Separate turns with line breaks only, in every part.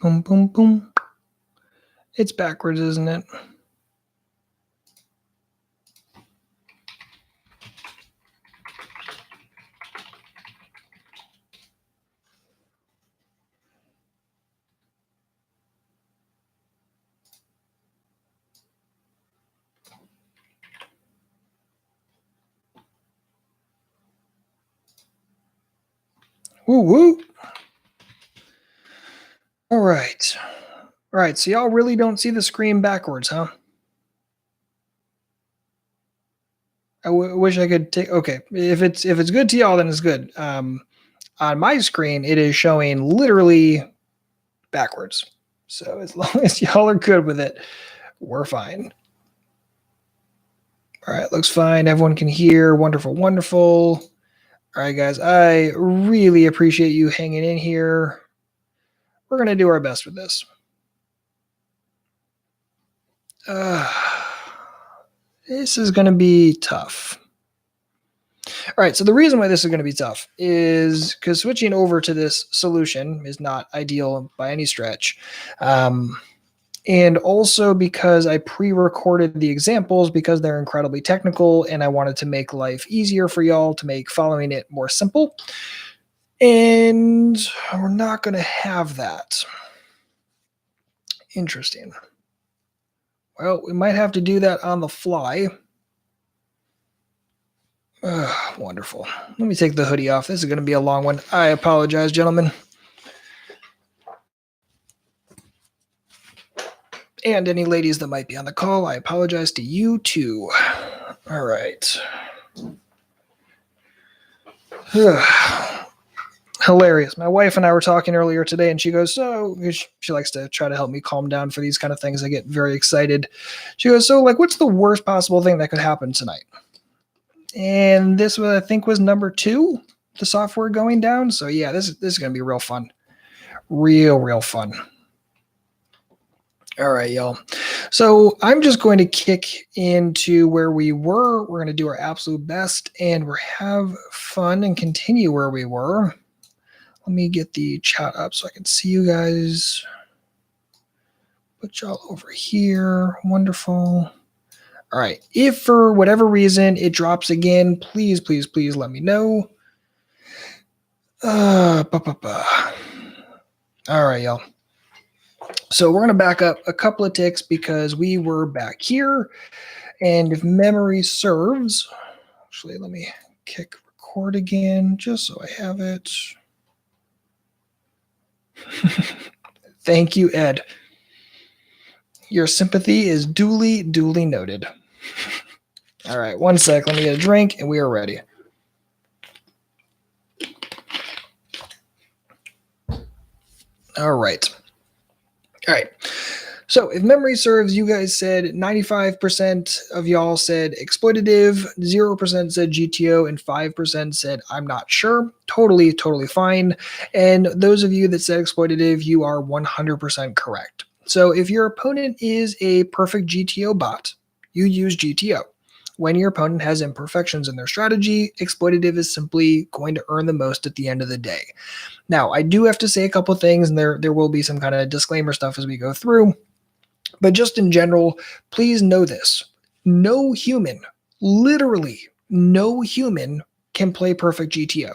Boom, boom, boom. It's backwards, isn't it? Woo woo. All right. All right. So y'all really don't see the screen backwards, huh? I wish I could take. Okay, if it's good to y'all, then it's good. On my screen, it is showing literally backwards. So as long as y'all are good with it, we're fine. All right, looks fine. Everyone can hear. Wonderful, wonderful. All right, guys, I really appreciate you hanging in here. We're going to do our best with this. This is going to be tough. All right, so the reason why this is going to be tough is because switching over to this solution is not ideal by any stretch. And also because I pre-recorded the examples because they're incredibly technical and I wanted to make life easier for y'all to make following it more simple. And we're not going to have that. Interesting. Well, we might have to do that on the fly. Wonderful. Let me take the hoodie off. This is going to be a long one. I apologize, gentlemen. And any ladies that might be on the call, I apologize to you too. All right. Hilarious. My wife and I were talking earlier today, and she goes, so she likes to try to help me calm down for these kind of things. I get very excited. She goes, so like, what's the worst possible thing that could happen tonight? And this was, I think, was number 2, the software going down. So yeah, this is going to be real fun. Real fun. All right, y'all. So I'm just going to kick into where we were. We're going to do our absolute best and we'll have fun and continue where we were. Let me get the chat up so I can see you guys. Put y'all over here. Wonderful. All right. If for whatever reason it drops again, please let me know. All right, y'all. So we're going to back up a couple of ticks because we were back here. And if memory serves, actually, let me kick record again just so I have it. Thank you, Ed. Your sympathy is duly noted. All right, one sec. Let me get a drink and we are ready. All right. So if memory serves, you guys said 95% of y'all said exploitative, 0% said GTO, and 5% said I'm not sure. Totally fine. And those of you that said exploitative, you are 100% correct. So if your opponent is a perfect GTO bot, you use GTO. When your opponent has imperfections in their strategy, exploitative is simply going to earn the most at the end of the day. Now, I do have to say a couple things, and there will be some kind of disclaimer stuff as we go through. But just in general, please know this. No human, literally no human, can play perfect GTO.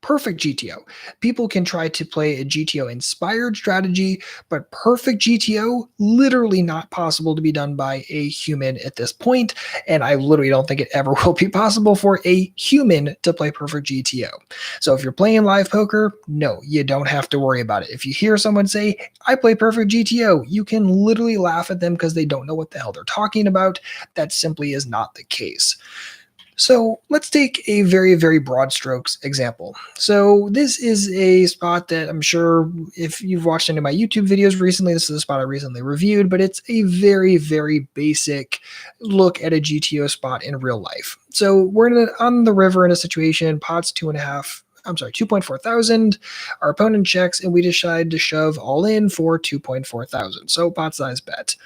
Perfect GTO. People can try to play a GTO inspired strategy, but perfect GTO, literally not possible to be done by a human at this point. And I literally don't think it ever will be possible for a human to play perfect GTO. So if you're playing live poker, no, you don't have to worry about it. If you hear someone say, I play perfect GTO, you can literally laugh at them because they don't know what the hell they're talking about. That simply is not the case. So let's take a very broad strokes example. So this is a spot that I'm sure if you've watched any of my YouTube videos recently, this is a spot I recently reviewed, but it's a very basic look at a GTO spot in real life. So we're on the river in a situation, pot's 2.4 thousand. Our opponent checks and we decide to shove all in for 2.4 thousand. So pot size bet.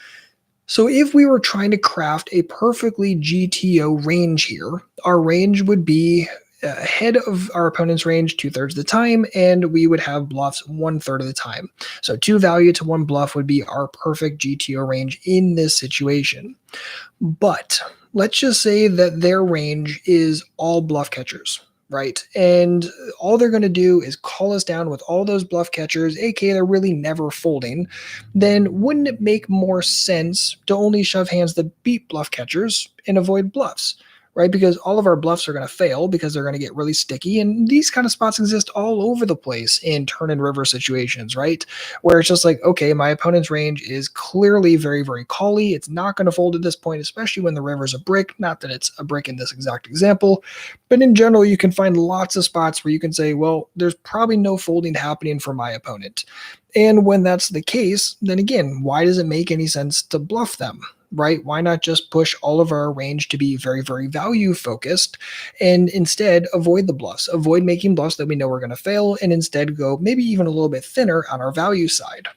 So if we were trying to craft a perfectly GTO range here, our range would be ahead of our opponent's range 2/3 of the time, and we would have bluffs 1/3 of the time. So 2 value to 1 bluff would be our perfect GTO range in this situation. But let's just say that their range is all bluff catchers, right? And all they're going to do is call us down with all those bluff catchers, aka they're really never folding. Then wouldn't it make more sense to only shove hands that beat bluff catchers and avoid bluffs? Right, because all of our bluffs are going to fail because they're going to get really sticky, and these kind of spots exist all over the place in turn and river situations, right? Where it's just like, okay, my opponent's range is clearly very, very cally. It's not going to fold at this point, especially when the river's a brick. Not that it's a brick in this exact example, but in general, you can find lots of spots where you can say, well, there's probably no folding happening for my opponent. And when that's the case, then again, why does it make any sense to bluff them? Right? Why not just push all of our range to be very, very value focused and instead avoid the bluffs, avoid making bluffs that we know we're going to fail, and instead go maybe even a little bit thinner on our value side.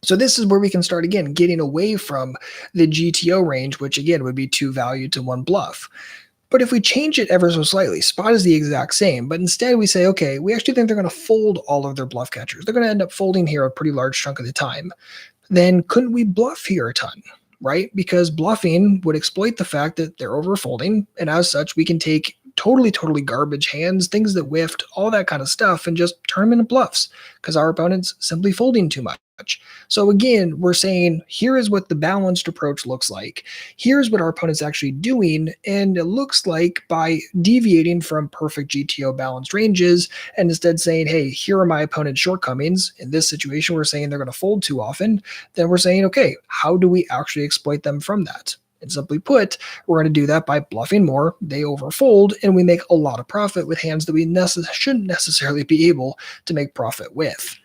So this is where we can start again getting away from the GTO range, which again would be 2 value to 1 bluff. But if we change it ever so slightly, spot is the exact same, but instead we say, okay, we actually think they're going to fold all of their bluff catchers. They're going to end up folding here a pretty large chunk of the time. Then couldn't we bluff here a ton? Right? Because bluffing would exploit the fact that they're overfolding, and as such, we can take totally, totally garbage hands, things that whiffed, all that kind of stuff, and just turn them into bluffs because our opponent's simply folding too much. So again, we're saying here is what the balanced approach looks like. Here's what our opponent's actually doing, and it looks like by deviating from perfect GTO balanced ranges and instead saying, hey, here are my opponent's shortcomings. In this situation, we're saying they're going to fold too often. Then we're saying, okay, how do we actually exploit them from that? And simply put, we're going to do that by bluffing more, they overfold, and we make a lot of profit with hands that we shouldn't necessarily be able to make profit with.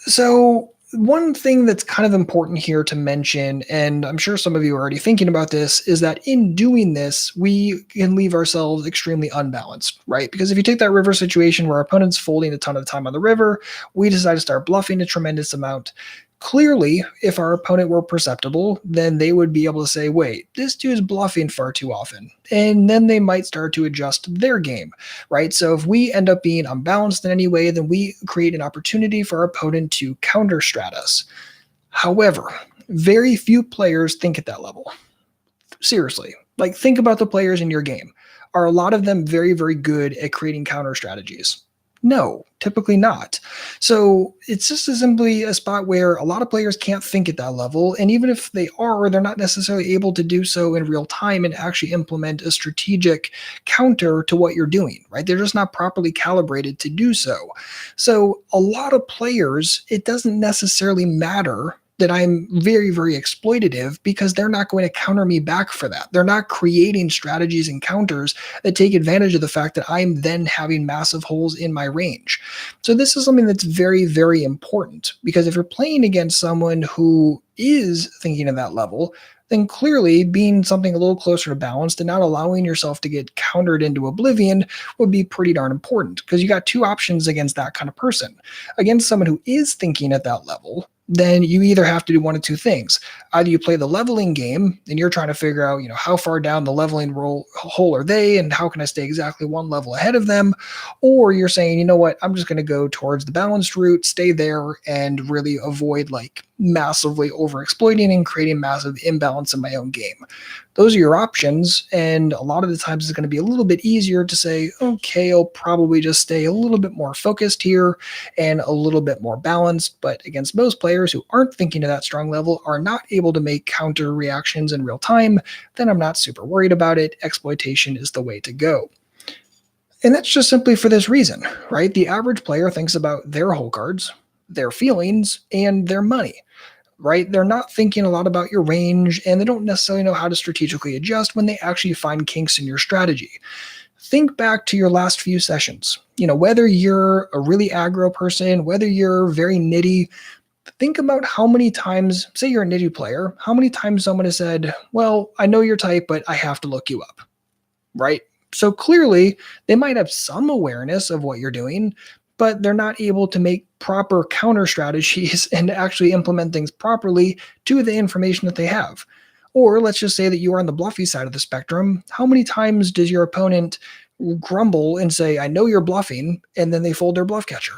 So one thing that's kind of important here to mention, and I'm sure some of you are already thinking about this, is that in doing this, we can leave ourselves extremely unbalanced, right? Because if you take that river situation where our opponent's folding a ton of the time on the river, we decide to start bluffing a tremendous amount. Clearly, if our opponent were perceptible, then they would be able to say, wait, this dude's bluffing far too often. And then they might start to adjust their game, right? So if we end up being unbalanced in any way, then we create an opportunity for our opponent to counter strat us. However, very few players think at that level. Seriously, like think about the players in your game. Are a lot of them very, very good at creating counter strategies? No, typically not. So it's just simply a spot where a lot of players can't think at that level. And even if they are, they're not necessarily able to do so in real time and actually implement a strategic counter to what you're doing, right? They're just not properly calibrated to do so. So a lot of players, it doesn't necessarily matter that I'm very, very exploitative because they're not going to counter me back for that. They're not creating strategies and counters that take advantage of the fact that I'm then having massive holes in my range. So this is something that's very, very important because if you're playing against someone who is thinking at that level, then clearly being something a little closer to balanced and not allowing yourself to get countered into oblivion would be pretty darn important because you got two options against that kind of person. Against someone who is thinking at that level, then you either have to do one of two things. Either you play the leveling game and you're trying to figure out, how far down the leveling hole are they and how can I stay exactly one level ahead of them? Or you're saying, you know what, I'm just going to go towards the balanced route, stay there and really avoid like massively overexploiting and creating massive imbalance in my own game. Those are your options. And a lot of the times it's going to be a little bit easier to say, okay, I'll probably just stay a little bit more focused here and a little bit more balanced. But against most players who aren't thinking to that strong level, are not able to make counter reactions in real time, then I'm not super worried about it. Exploitation is the way to go. And that's just simply for this reason, right? The average player thinks about their hole cards, their feelings, and their money. Right? They're not thinking a lot about your range and they don't necessarily know how to strategically adjust when they actually find kinks in your strategy. Think back to your last few sessions. Whether you're a really aggro person, whether you're very nitty, think about how many times, say you're a nitty player, how many times someone has said, well, I know your type, but I have to look you up, right? So clearly they might have some awareness of what you're doing, but they're not able to make proper counter strategies and actually implement things properly to the information that they have. Or let's just say that you are on the bluffy side of the spectrum. How many times does your opponent grumble and say, I know you're bluffing, and then they fold their bluff catcher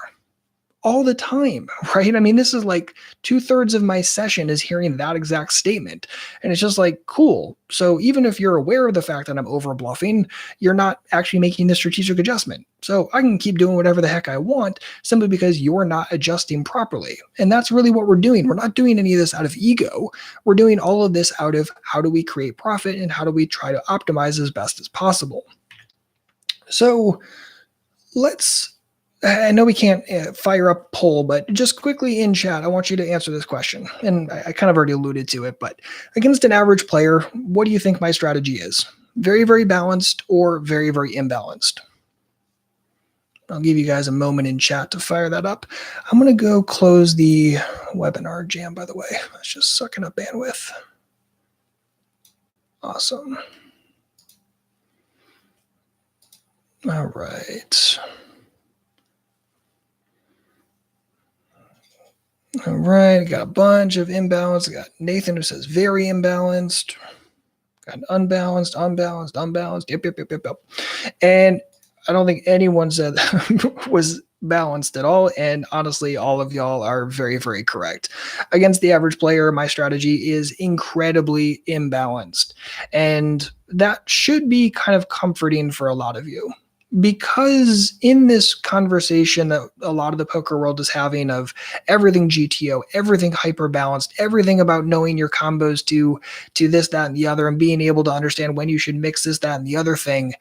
all the time, right? I mean, this is like 2/3 of my session is hearing that exact statement. And it's just like, cool. So even if you're aware of the fact that I'm over bluffing, you're not actually making the strategic adjustment. So I can keep doing whatever the heck I want simply because you're not adjusting properly. And that's really what we're doing. We're not doing any of this out of ego. We're doing all of this out of how do we create profit and how do we try to optimize as best as possible. So let's I know we can't fire up poll, but just quickly in chat, I want you to answer this question. And I kind of already alluded to it, but against an average player, what do you think my strategy is? Very, very balanced or very, very imbalanced? I'll give you guys a moment in chat to fire that up. I'm going to go close the webinar jam, by the way. It's just sucking up bandwidth. Awesome. All right. All right, got a bunch of imbalance. I got Nathan who says very imbalanced. Got unbalanced, unbalanced, unbalanced. Yep. And I don't think anyone said was balanced at all. And honestly, all of y'all are very, very correct. Against the average player, my strategy is incredibly imbalanced. And that should be kind of comforting for a lot of you. Because in this conversation that a lot of the poker world is having of everything GTO, everything hyper balanced, everything about knowing your combos to this, that, and the other, and being able to understand when you should mix this, that, and the other thing,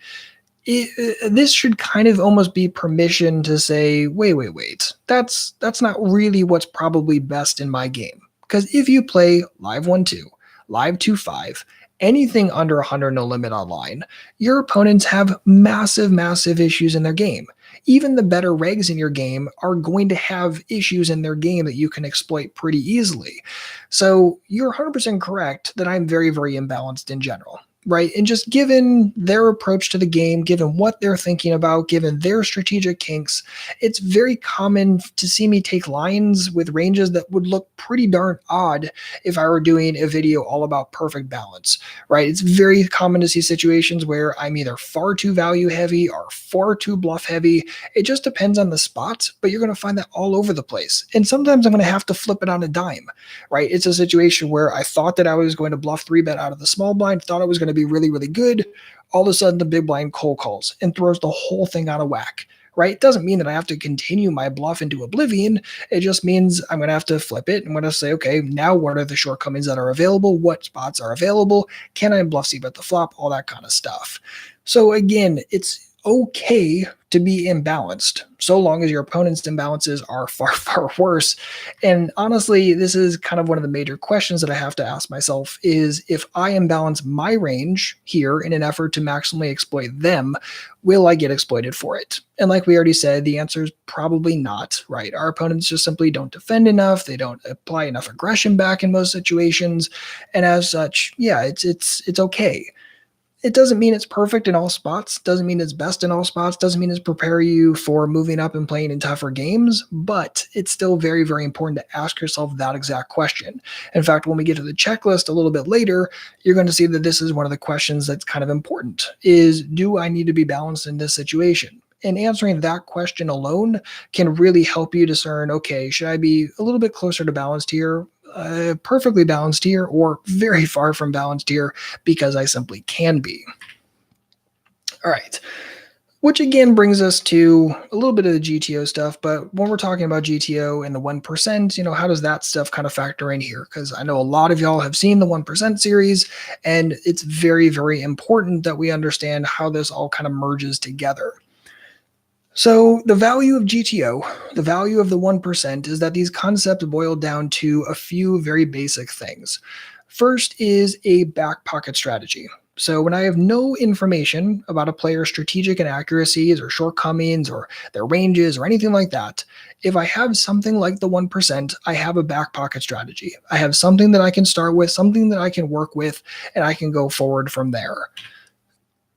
this should kind of almost be permission to say, wait, that's not really what's probably best in my game. Because if you play live 1-2, live 2-5, anything under 100 no limit online, your opponents have massive issues in their game. Even the better regs in your game are going to have issues in their game that you can exploit pretty easily. So you're 100% correct that I'm very, very imbalanced in general. Right. And just given their approach to the game, given what they're thinking about, given their strategic kinks, it's very common to see me take lines with ranges that would look pretty darn odd if I were doing a video all about perfect balance. Right. It's very common to see situations where I'm either far too value heavy or far too bluff heavy. It just depends on the spot, but you're going to find that all over the place. And sometimes I'm going to have to flip it on a dime. Right. It's a situation where I thought that I was going to bluff 3-bet out of the small blind, thought I was going to be really, really good. All of a sudden, the big blind cold calls and throws the whole thing out of whack, right? It doesn't mean that I have to continue my bluff into oblivion. It just means I'm going to have to flip it. I'm going to say, okay, now what are the shortcomings that are available? What spots are available? Can I bluff C-bet the flop? All that kind of stuff. So again, it's okay to be imbalanced so long as your opponent's imbalances are far worse. And honestly, this is kind of one of the major questions that I have to ask myself is if I imbalance my range here in an effort to maximally exploit them, will I get exploited for it? And like we already said, the answer is probably not, right? Our opponents just simply don't defend enough. They don't apply enough aggression back in most situations. And as such, yeah, it's okay. It doesn't mean it's perfect in all spots, doesn't mean it's best in all spots, doesn't mean it's prepare you for moving up and playing in tougher games, but it's still very, very important to ask yourself that exact question. In fact, when we get to the checklist a little bit later, you're going to see that this is one of the questions that's kind of important is, do I need to be balanced in this situation? And answering that question alone can really help you discern, okay, should I be a little bit closer to balanced here? Perfectly balanced here or very far from balanced here because I simply can be. All right. Which again brings us to a little bit of the GTO stuff, but when we're talking about GTO and the 1%, how does that stuff kind of factor in here? Because I know a lot of y'all have seen the 1% series, and it's very, very important that we understand how this all kind of merges together. So the value of GTO, the value of the 1%, is that these concepts boil down to a few very basic things. First is a back pocket strategy. So when I have no information about a player's strategic inaccuracies or shortcomings or their ranges or anything like that, if I have something like the 1%, I have a back pocket strategy. I have something that I can start with, something that I can work with, and I can go forward from there.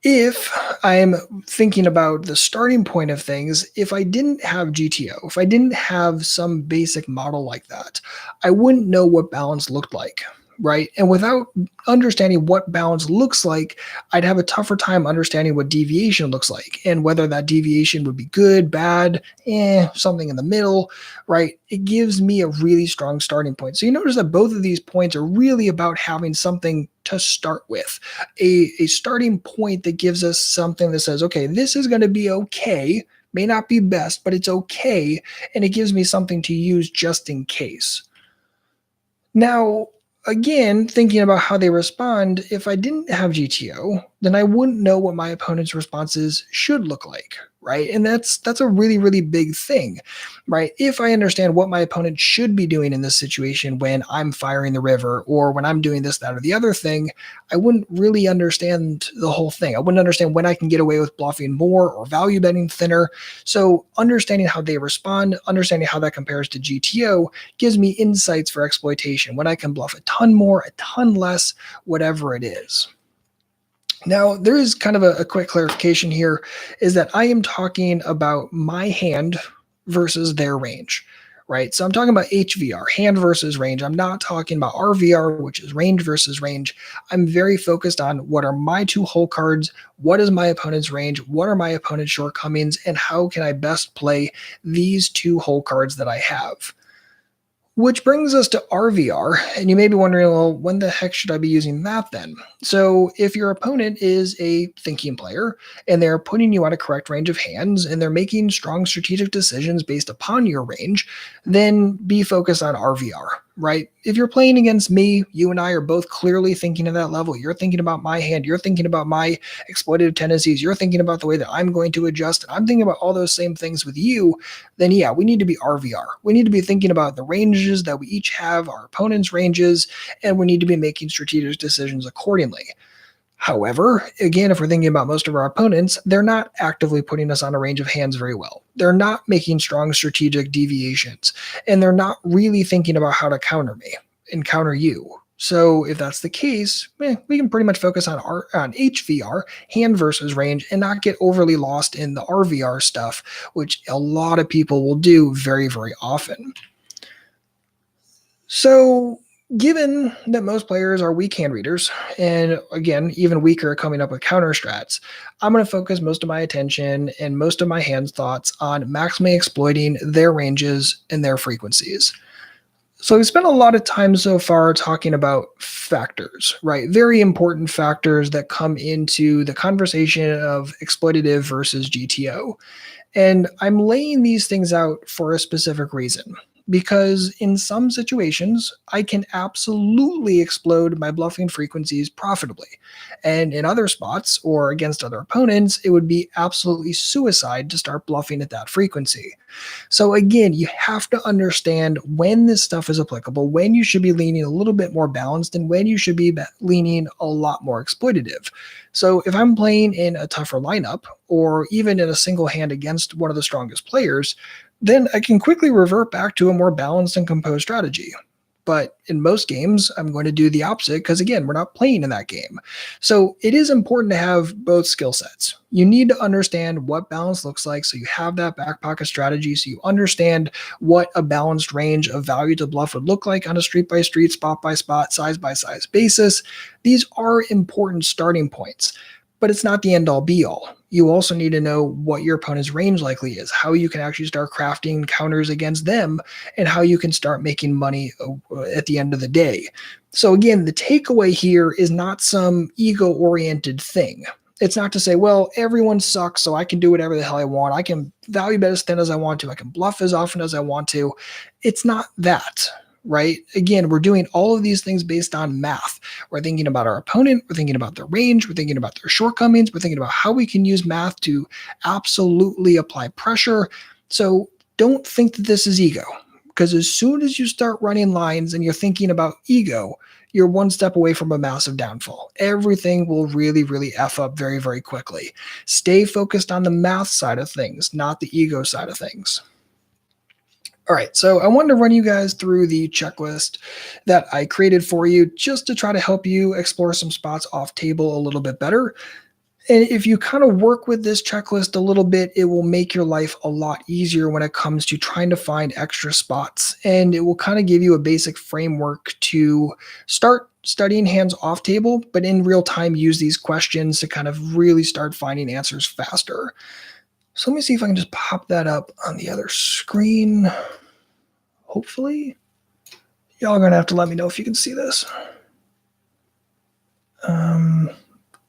If I'm thinking about the starting point of things, if I didn't have GTO, if I didn't have some basic model like that, I wouldn't know what balance looked like, right? And without understanding what balance looks like, I'd have a tougher time understanding what deviation looks like and whether that deviation would be good, bad, something in the middle, right? It gives me a really strong starting point. So you notice that both of these points are really about having something to start with, a starting point that gives us something that says, okay, this is going to be okay. May not be best, but it's okay. And it gives me something to use just in case. Now, again, thinking about how they respond, if I didn't have GTO, then I wouldn't know what my opponent's responses should look like, right? And that's a really, really big thing, right? If I understand what my opponent should be doing in this situation when I'm firing the river or when I'm doing this, that, or the other thing, I wouldn't really understand the whole thing. I wouldn't understand when I can get away with bluffing more or value betting thinner. So understanding how they respond, understanding how that compares to GTO gives me insights for exploitation when I can bluff a ton more, a ton less, whatever it is. Now, there is kind of a quick clarification here is that I am talking about my hand versus their range, right? So I'm talking about HVR, hand versus range. I'm not talking about RVR, which is range versus range. I'm very focused on what are my two hole cards, what is my opponent's range, what are my opponent's shortcomings, and how can I best play these two hole cards that I have. Which brings us to RVR, and you may be wondering, well, when the heck should I be using that then? So, if your opponent is a thinking player and they're putting you on a correct range of hands and they're making strong strategic decisions based upon your range, then be focused on RVR, right? If you're playing against me, you and I are both clearly thinking at that level. You're thinking about my hand, you're thinking about my exploitative tendencies, you're thinking about the way that I'm going to adjust, and I'm thinking about all those same things with you, then yeah, we need to be RVR. We need to be thinking about the ranges that we each have, our opponent's ranges, and we need to be making strategic decisions accordingly. However, again, if we're thinking about most of our opponents, they're not actively putting us on a range of hands very well. They're not making strong strategic deviations, and they're not really thinking about how to counter me and counter you. So if that's the case, we can pretty much focus on HVR, hand versus range, and not get overly lost in the RVR stuff, which a lot of people will do very, very often. So given that most players are weak hand readers, and again, even weaker coming up with counter strats, I'm going to focus most of my attention and most of my hands thoughts on maximally exploiting their ranges and their frequencies. So we spent a lot of time so far talking about factors, right? Very important factors that come into the conversation of exploitative versus GTO. And I'm laying these things out for a specific reason. Because in some situations, I can absolutely explode my bluffing frequencies profitably. And in other spots or against other opponents, it would be absolutely suicide to start bluffing at that frequency. So again, you have to understand when this stuff is applicable, when you should be leaning a little bit more balanced, and when you should be leaning a lot more exploitative. So if I'm playing in a tougher lineup, or even in a single hand against one of the strongest players, then I can quickly revert back to a more balanced and composed strategy. But in most games, I'm going to do the opposite because, again, we're not playing in that game. So it is important to have both skill sets. You need to understand what balance looks like so you have that back pocket strategy, so you understand what a balanced range of value to bluff would look like on a street by street, spot by spot, size by size basis. These are important starting points, but it's not the end all be all. You also need to know what your opponent's range likely is, how you can actually start crafting counters against them, and how you can start making money at the end of the day. So again, the takeaway here is not some ego-oriented thing. It's not to say, well, everyone sucks, so I can do whatever the hell I want. I can value bet as thin as I want to. I can bluff as often as I want to. It's not that, right? Again, we're doing all of these things based on math. We're thinking about our opponent, we're thinking about their range, we're thinking about their shortcomings, we're thinking about how we can use math to absolutely apply pressure. So don't think that this is ego, because as soon as you start running lines and you're thinking about ego, you're one step away from a massive downfall. Everything will really, really F up very, very quickly. Stay focused on the math side of things, not the ego side of things. All right, so I wanted to run you guys through the checklist that I created for you just to try to help you explore some spots off table a little bit better. And if you kind of work with this checklist a little bit, it will make your life a lot easier when it comes to trying to find extra spots. And it will kind of give you a basic framework to start studying hands off table, but in real time use these questions to kind of really start finding answers faster. So let me see if I can just pop that up on the other screen. Hopefully. Y'all are going to have to let me know if you can see this.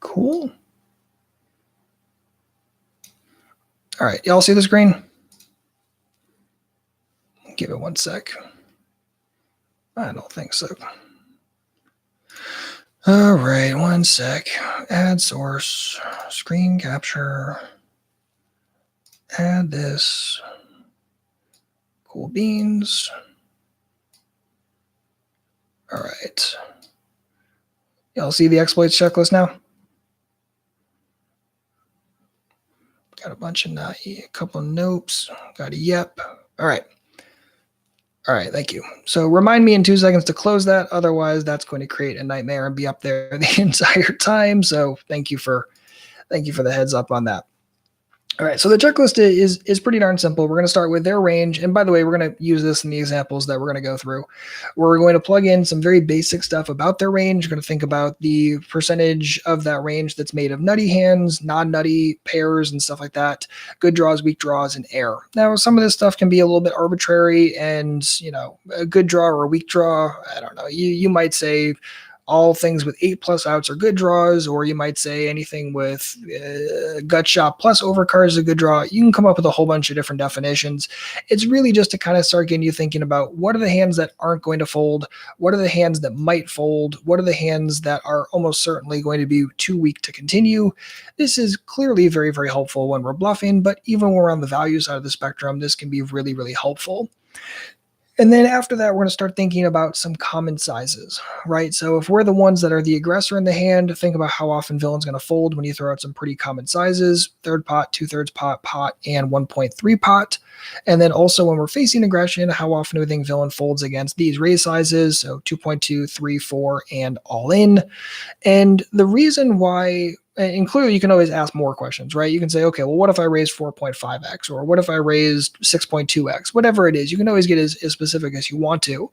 Cool. All right, y'all see the screen? Give it 1 sec. I don't think so. All right, 1 sec. Add source, screen capture. Add this. Cool beans. All right. Y'all see the exploits checklist now? Got a bunch of not, a couple of nopes. Got a yep. All right. All right, thank you. So remind me in 2 seconds to close that. Otherwise, that's going to create a nightmare and be up there the entire time. So thank you for the heads up on that. All right, so the checklist is pretty darn simple. We're going to start with their range. And by the way, we're going to use this in the examples that we're going to go through. We're going to plug in some very basic stuff about their range. We're going to think about the percentage of that range that's made of nutty hands, non-nutty pairs, and stuff like that. Good draws, weak draws, and air. Now, some of this stuff can be a little bit arbitrary and, a good draw or a weak draw. I don't know. You might say all things with 8+ outs are good draws, or you might say anything with gut shot plus overcard is a good draw. You can come up with a whole bunch of different definitions. It's really just to kind of start getting you thinking about what are the hands that aren't going to fold, what are the hands that might fold, what are the hands that are almost certainly going to be too weak to continue. This is clearly very, very helpful when we're bluffing, but even when we're on the value side of the spectrum, this can be really, really helpful. And then after that, we're going to start thinking about some common sizes, right? So if we're the ones that are the aggressor in the hand, think about how often villain's going to fold when you throw out some pretty common sizes: third pot, 2/3 pot, and 1.3 pot. And then also when we're facing aggression, how often do we think villain folds against these raise sizes? So 2.2, 3, 4, and all in. And the reason why, and clearly you can always ask more questions, right? You can say, okay, well, what if I raised 4.5x, or what if I raised 6.2x? Whatever it is, you can always get as specific as you want to.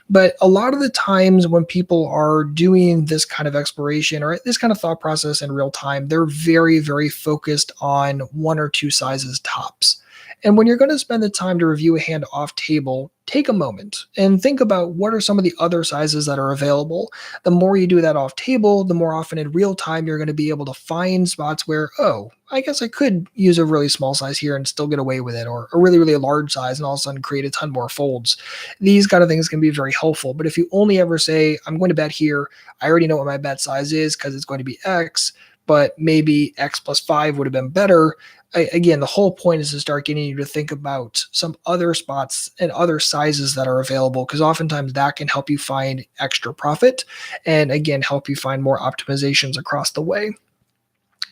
But a lot of the times when people are doing this kind of exploration or this kind of thought process in real time, they're very, very focused on 1 or 2 sizes tops. And when you're going to spend the time to review a hand off table, take a moment and think about what are some of the other sizes that are available. The more you do that off table, the more often in real time you're going to be able to find spots where, oh, I guess I could use a really small size here and still get away with it, or a really, really large size and all of a sudden create a ton more folds. These kind of things can be very helpful. But if you only ever say, I'm going to bet here, I already know what my bet size is because it's going to be X, but maybe X plus 5 would have been better. Again, the whole point is to start getting you to think about some other spots and other sizes that are available, because oftentimes that can help you find extra profit and, again, help you find more optimizations across the way.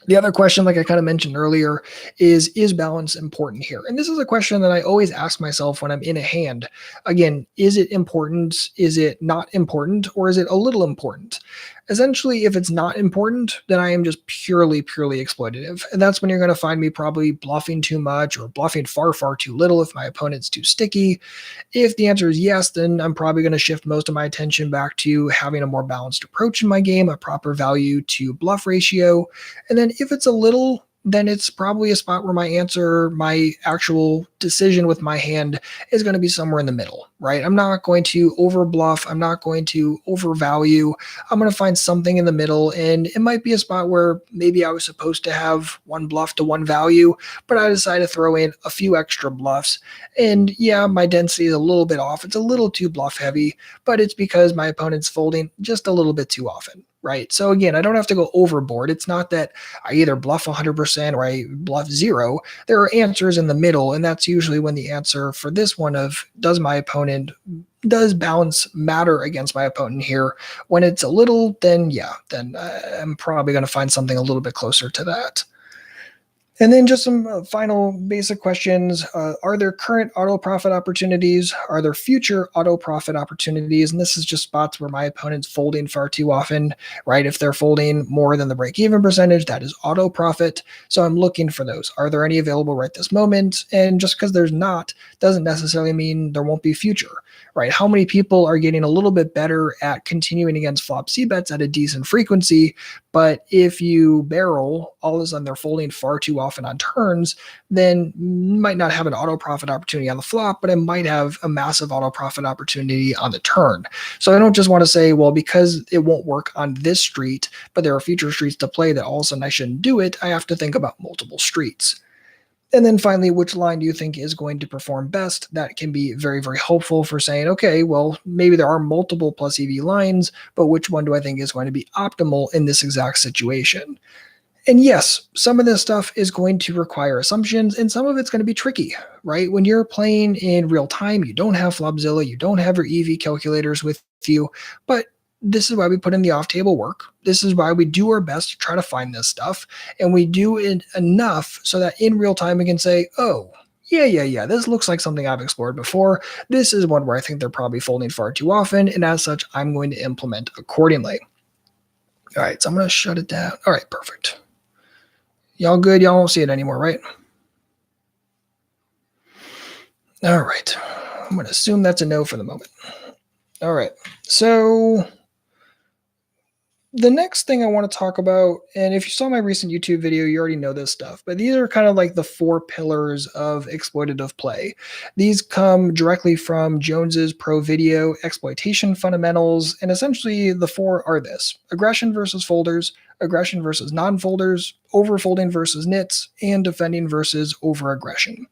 The other question, like I kind of mentioned earlier, is balance important here? And this is a question that I always ask myself when I'm in a hand. Again, is it important? Is it not important? Or is it a little important? Essentially, if it's not important, then I am just purely exploitative. And that's when you're going to find me probably bluffing too much or bluffing far too little if my opponent's too sticky. If the answer is yes, then I'm probably going to shift most of my attention back to having a more balanced approach in my game, a proper value to bluff ratio. And then if it's a little, then it's probably a spot where my actual decision with my hand is going to be somewhere in the middle, right? I'm not going to over bluff. I'm not going to overvalue. I'm going to find something in the middle. And it might be a spot where maybe I was supposed to have 1 bluff to 1 value, but I decided to throw in a few extra bluffs. And yeah, my density is a little bit off. It's a little too bluff heavy, but it's because my opponent's folding just a little bit too often. Right. So again, I don't have to go overboard. It's not that I either bluff 100% or I bluff 0. There are answers in the middle. And that's usually when the answer for this one of does balance matter against my opponent here? When it's a little, then yeah, then I'm probably going to find something a little bit closer to that. And then just some final basic questions. Are there current auto profit opportunities? Are there future auto profit opportunities? And this is just spots where my opponent's folding far too often, right? If they're folding more than the break-even percentage, that is auto profit. So I'm looking for those. Are there any available right this moment? And just because there's not doesn't necessarily mean there won't be future. right? How many people are getting a little bit better at continuing against flop C bets at a decent frequency, but if you barrel, all of a sudden they're folding far too often on turns, then you might not have an auto profit opportunity on the flop, but it might have a massive auto profit opportunity on the turn. So I don't just want to say, well, because it won't work on this street, but there are future streets to play that all of a sudden I shouldn't do it. I have to think about multiple streets. And then finally, which line do you think is going to perform best? That can be very, very helpful for saying, okay, well, maybe there are multiple plus EV lines, but which one do I think is going to be optimal in this exact situation? And yes, some of this stuff is going to require assumptions and some of it's going to be tricky, right? When you're playing in real time, you don't have Flopzilla, you don't have your EV calculators with you, but this is why we put in the off table work. This is why we do our best to try to find this stuff. And we do it enough so that in real time we can say, oh, yeah, this looks like something I've explored before. This is one where I think they're probably folding far too often. And as such, I'm going to implement accordingly. All right, so I'm going to shut it down. All right, perfect. Y'all good? Y'all won't see it anymore, right? All right. I'm going to assume that's a no for the moment. All right. So the next thing I want to talk about, and if you saw my recent YouTube video, you already know this stuff, but these are kind of like the 4 pillars of exploitative play. These come directly from Jones's Pro Video Exploitation Fundamentals, and essentially the 4 are this: aggression versus folders, aggression versus non-folders, overfolding versus nits, and defending versus overaggression.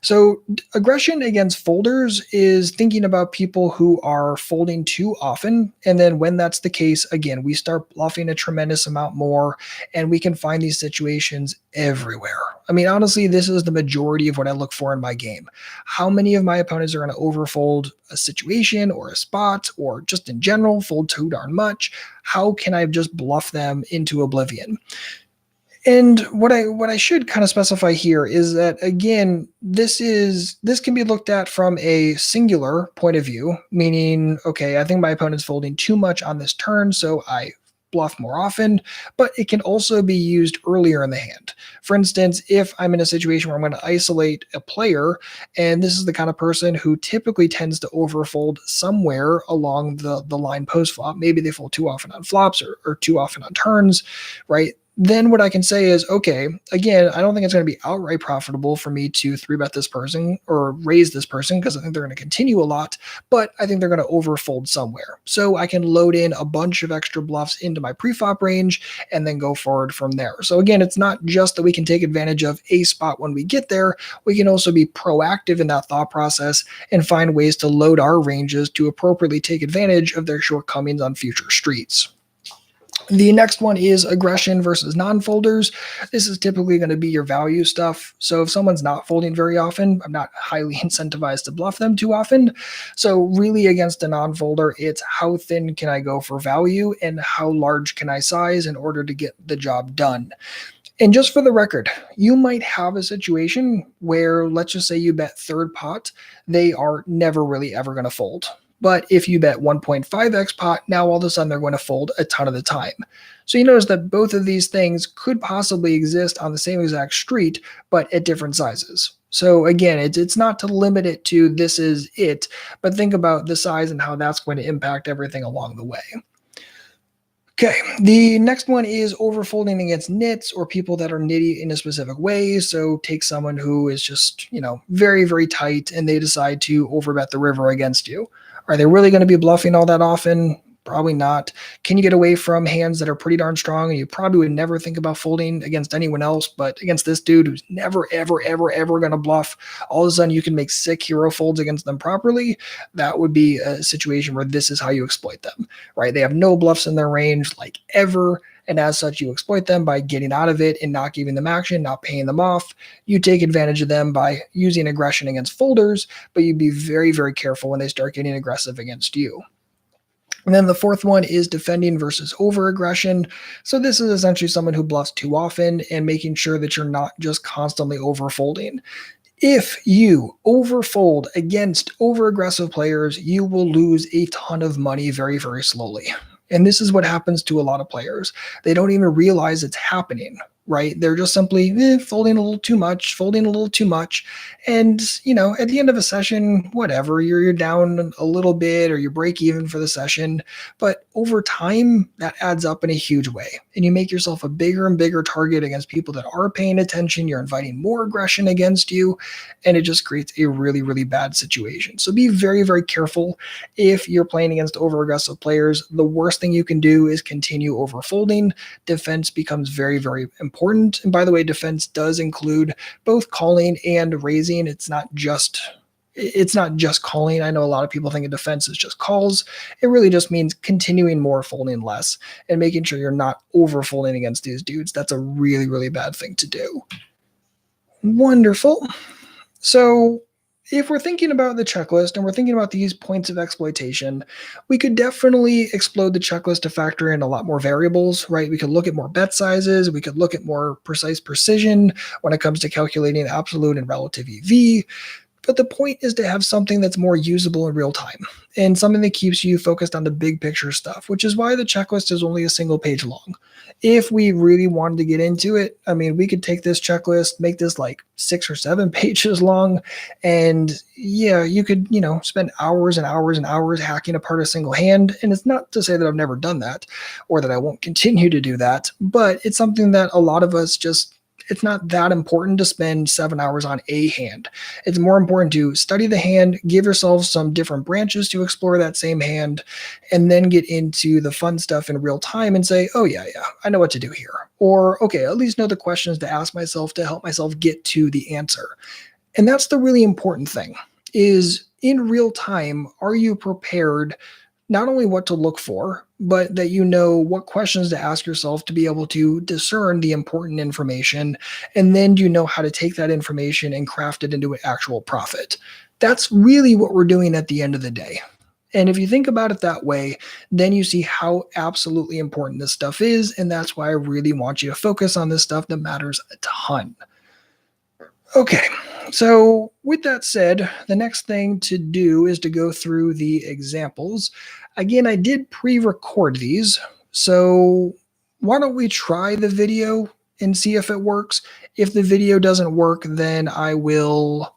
So aggression against folders is thinking about people who are folding too often. And then when that's the case, again, we start bluffing a tremendous amount more, and we can find these situations everywhere. I mean, honestly, this is the majority of what I look for in my game. How many of my opponents are going to overfold a situation or a spot, or just in general fold too darn much? How can I just bluff them into oblivion? And what I should kind of specify here is that, again, this can be looked at from a singular point of view, meaning, okay, I think my opponent's folding too much on this turn, so I bluff more often, but it can also be used earlier in the hand. For instance, if I'm in a situation where I'm going to isolate a player, and this is the kind of person who typically tends to overfold somewhere along the line post flop, maybe they fold too often on flops or too often on turns, right? Then what I can say is, okay, again, I don't think it's going to be outright profitable for me to 3-bet this person or raise this person, because I think they're going to continue a lot, but I think they're going to overfold somewhere. So I can load in a bunch of extra bluffs into my preflop range and then go forward from there. So again, it's not just that we can take advantage of a spot when we get there. We can also be proactive in that thought process and find ways to load our ranges to appropriately take advantage of their shortcomings on future streets. The next one is aggression versus non-folders. This is typically going to be your value stuff. So if someone's not folding very often, I'm not highly incentivized to bluff them too often. So really against a non-folder, it's how thin can I go for value and how large can I size in order to get the job done. And just for the record, you might have a situation where, let's just say you bet third pot, they are never really ever going to fold. But if you bet 1.5x pot, now all of a sudden they're going to fold a ton of the time. So you notice that both of these things could possibly exist on the same exact street, but at different sizes. So again, it's not to limit it to this is it, but think about the size and how that's going to impact everything along the way. Okay, the next one is overfolding against nits or people that are nitty in a specific way. So take someone who is just, very, very tight and they decide to overbet the river against you. Are they really going to be bluffing all that often? Probably not. Can you get away from hands that are pretty darn strong and you probably would never think about folding against anyone else, but against this dude who's never, ever, ever, ever going to bluff, all of a sudden you can make sick hero folds against them properly? That would be a situation where this is how you exploit them, right? They have no bluffs in their range, like ever. And as such, you exploit them by getting out of it and not giving them action, not paying them off. You take advantage of them by using aggression against folders, but you'd be very, very careful when they start getting aggressive against you. And then the fourth one is defending versus over-aggression. So this is essentially someone who bluffs too often and making sure that you're not just constantly overfolding. If you overfold against over-aggressive players, you will lose a ton of money very, very slowly. And this is what happens to a lot of players. They don't even realize it's happening, right? They're just simply folding a little too much, folding a little too much. And, at the end of a session, whatever, you're down a little bit or you break even for the session. But over time, that adds up in a huge way. And you make yourself a bigger and bigger target against people that are paying attention. You're inviting more aggression against you. And it just creates a really, really bad situation. So be very, very careful if you're playing against over aggressive players. The worst thing you can do is continue overfolding. Defense becomes very, very important. And by the way, defense does include both calling and raising. It's not just calling. I know a lot of people think of defense is just calls. It really just means continuing more, folding less, and making sure you're not overfolding against these dudes. That's a really, really bad thing to do. Wonderful. So if we're thinking about the checklist and we're thinking about these points of exploitation, we could definitely explode the checklist to factor in a lot more variables, right? We could look at more bet sizes. We could look at more precise precision when it comes to calculating absolute and relative EV. But the point is to have something that's more usable in real time and something that keeps you focused on the big picture stuff, which is why the checklist is only a single page long. If we really wanted to get into it, I mean, we could take this checklist, make this like 6 or 7 pages long. And yeah, you could, spend hours and hours and hours hacking apart a single hand. And it's not to say that I've never done that or that I won't continue to do that, but it's something that a lot of us it's not that important to spend 7 hours on a hand. It's more important to study the hand, give yourself some different branches to explore that same hand, and then get into the fun stuff in real time and say, oh, yeah, I know what to do here. Or, okay, at least know the questions to ask myself to help myself get to the answer. And that's the really important thing is in real time, are you prepared not only what to look for, but that you know what questions to ask yourself to be able to discern the important information. And then you know how to take that information and craft it into an actual profit. That's really what we're doing at the end of the day. And if you think about it that way, then you see how absolutely important this stuff is. And that's why I really want you to focus on this stuff that matters a ton. Okay, so with that said, the next thing to do is to go through the examples. Again, I did pre-record these, so why don't we try the video and see if it works? If the video doesn't work, then I will,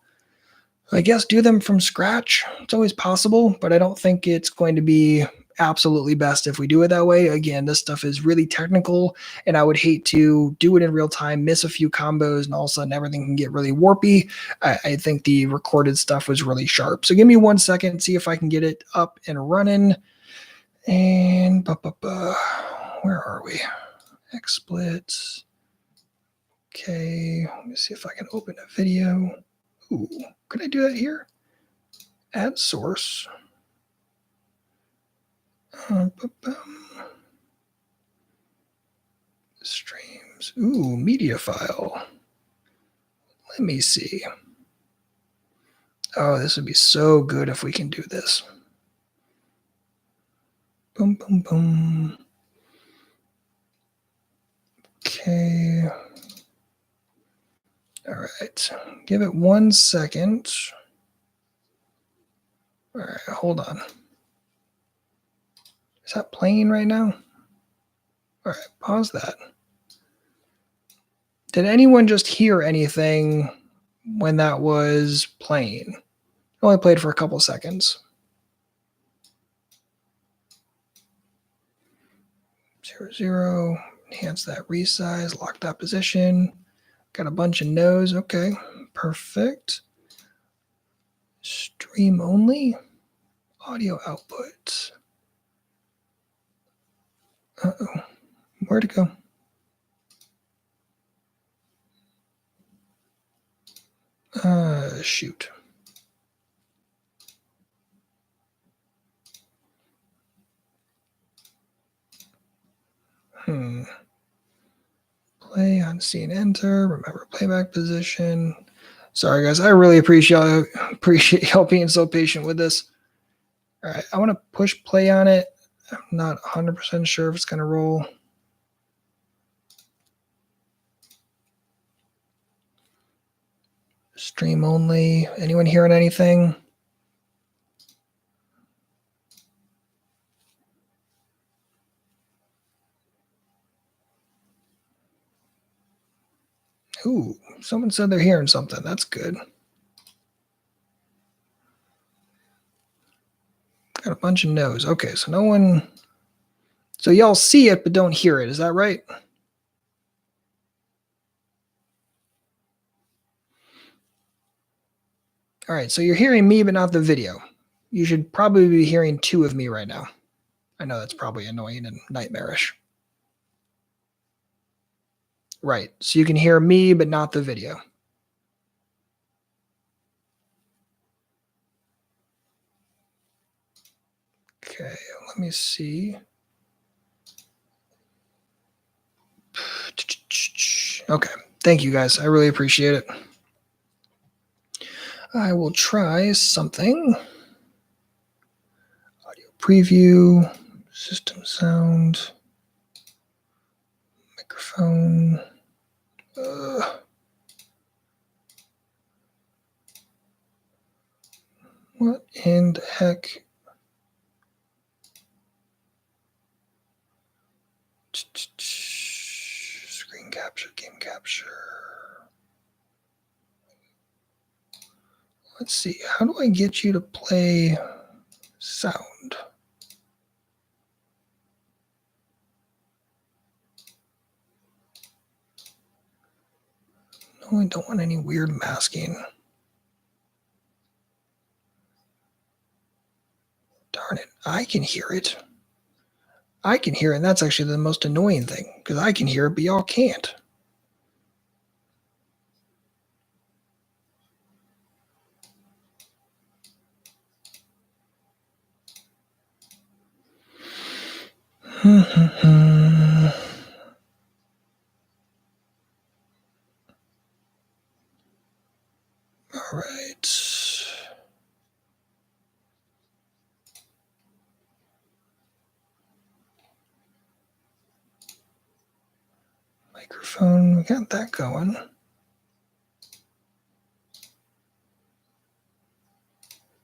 I guess, do them from scratch. It's always possible, but I don't think it's going to be absolutely best if we do it that way. Again, this stuff is really technical, and I would hate to do it in real time, miss a few combos, and all of a sudden everything can get really warpy. I think the recorded stuff was really sharp. So give me 1 second, see if I can get it up and running. And where are we? XSplits. Okay, let me see if I can open a video. Ooh, could I do that here? Add source. Streams. Ooh, media file. Let me see. Oh, this would be so good if we can do this. Boom, boom, boom. Okay. All right. Give it 1 second. All right, hold on. Is that playing right now? All right, pause that. Did anyone just hear anything when that was playing? It only played for a couple seconds. 0, enhance that resize, lock that position. Got a bunch of no's. Okay, perfect. Stream only. Audio output. Uh-oh. Where'd it go? Shoot. Play on scene, enter. Remember playback position. Sorry, guys. I really appreciate y'all being so patient with this. All right, I want to push play on it. I'm not 100% sure if it's going to roll. Stream only. Anyone hearing anything? Ooh, someone said they're hearing something. That's good. Got a bunch of no's. Okay, so no one. So y'all see it, but don't hear it. Is that right? All right, so you're hearing me, but not the video. You should probably be hearing 2 of me right now. I know that's probably annoying and nightmarish. Right, so you can hear me, but not the video. Okay, let me see. Okay, thank you guys. I really appreciate it. I will try something. Audio preview, system sound, microphone. What in the heck? Screen capture, game capture. Let's see. How do I get you to play sound? No, I don't want any weird masking. Darn it. I can hear it. I can hear it, and that's actually the most annoying thing, because I can hear it, but y'all can't. All right. Microphone, we got that going.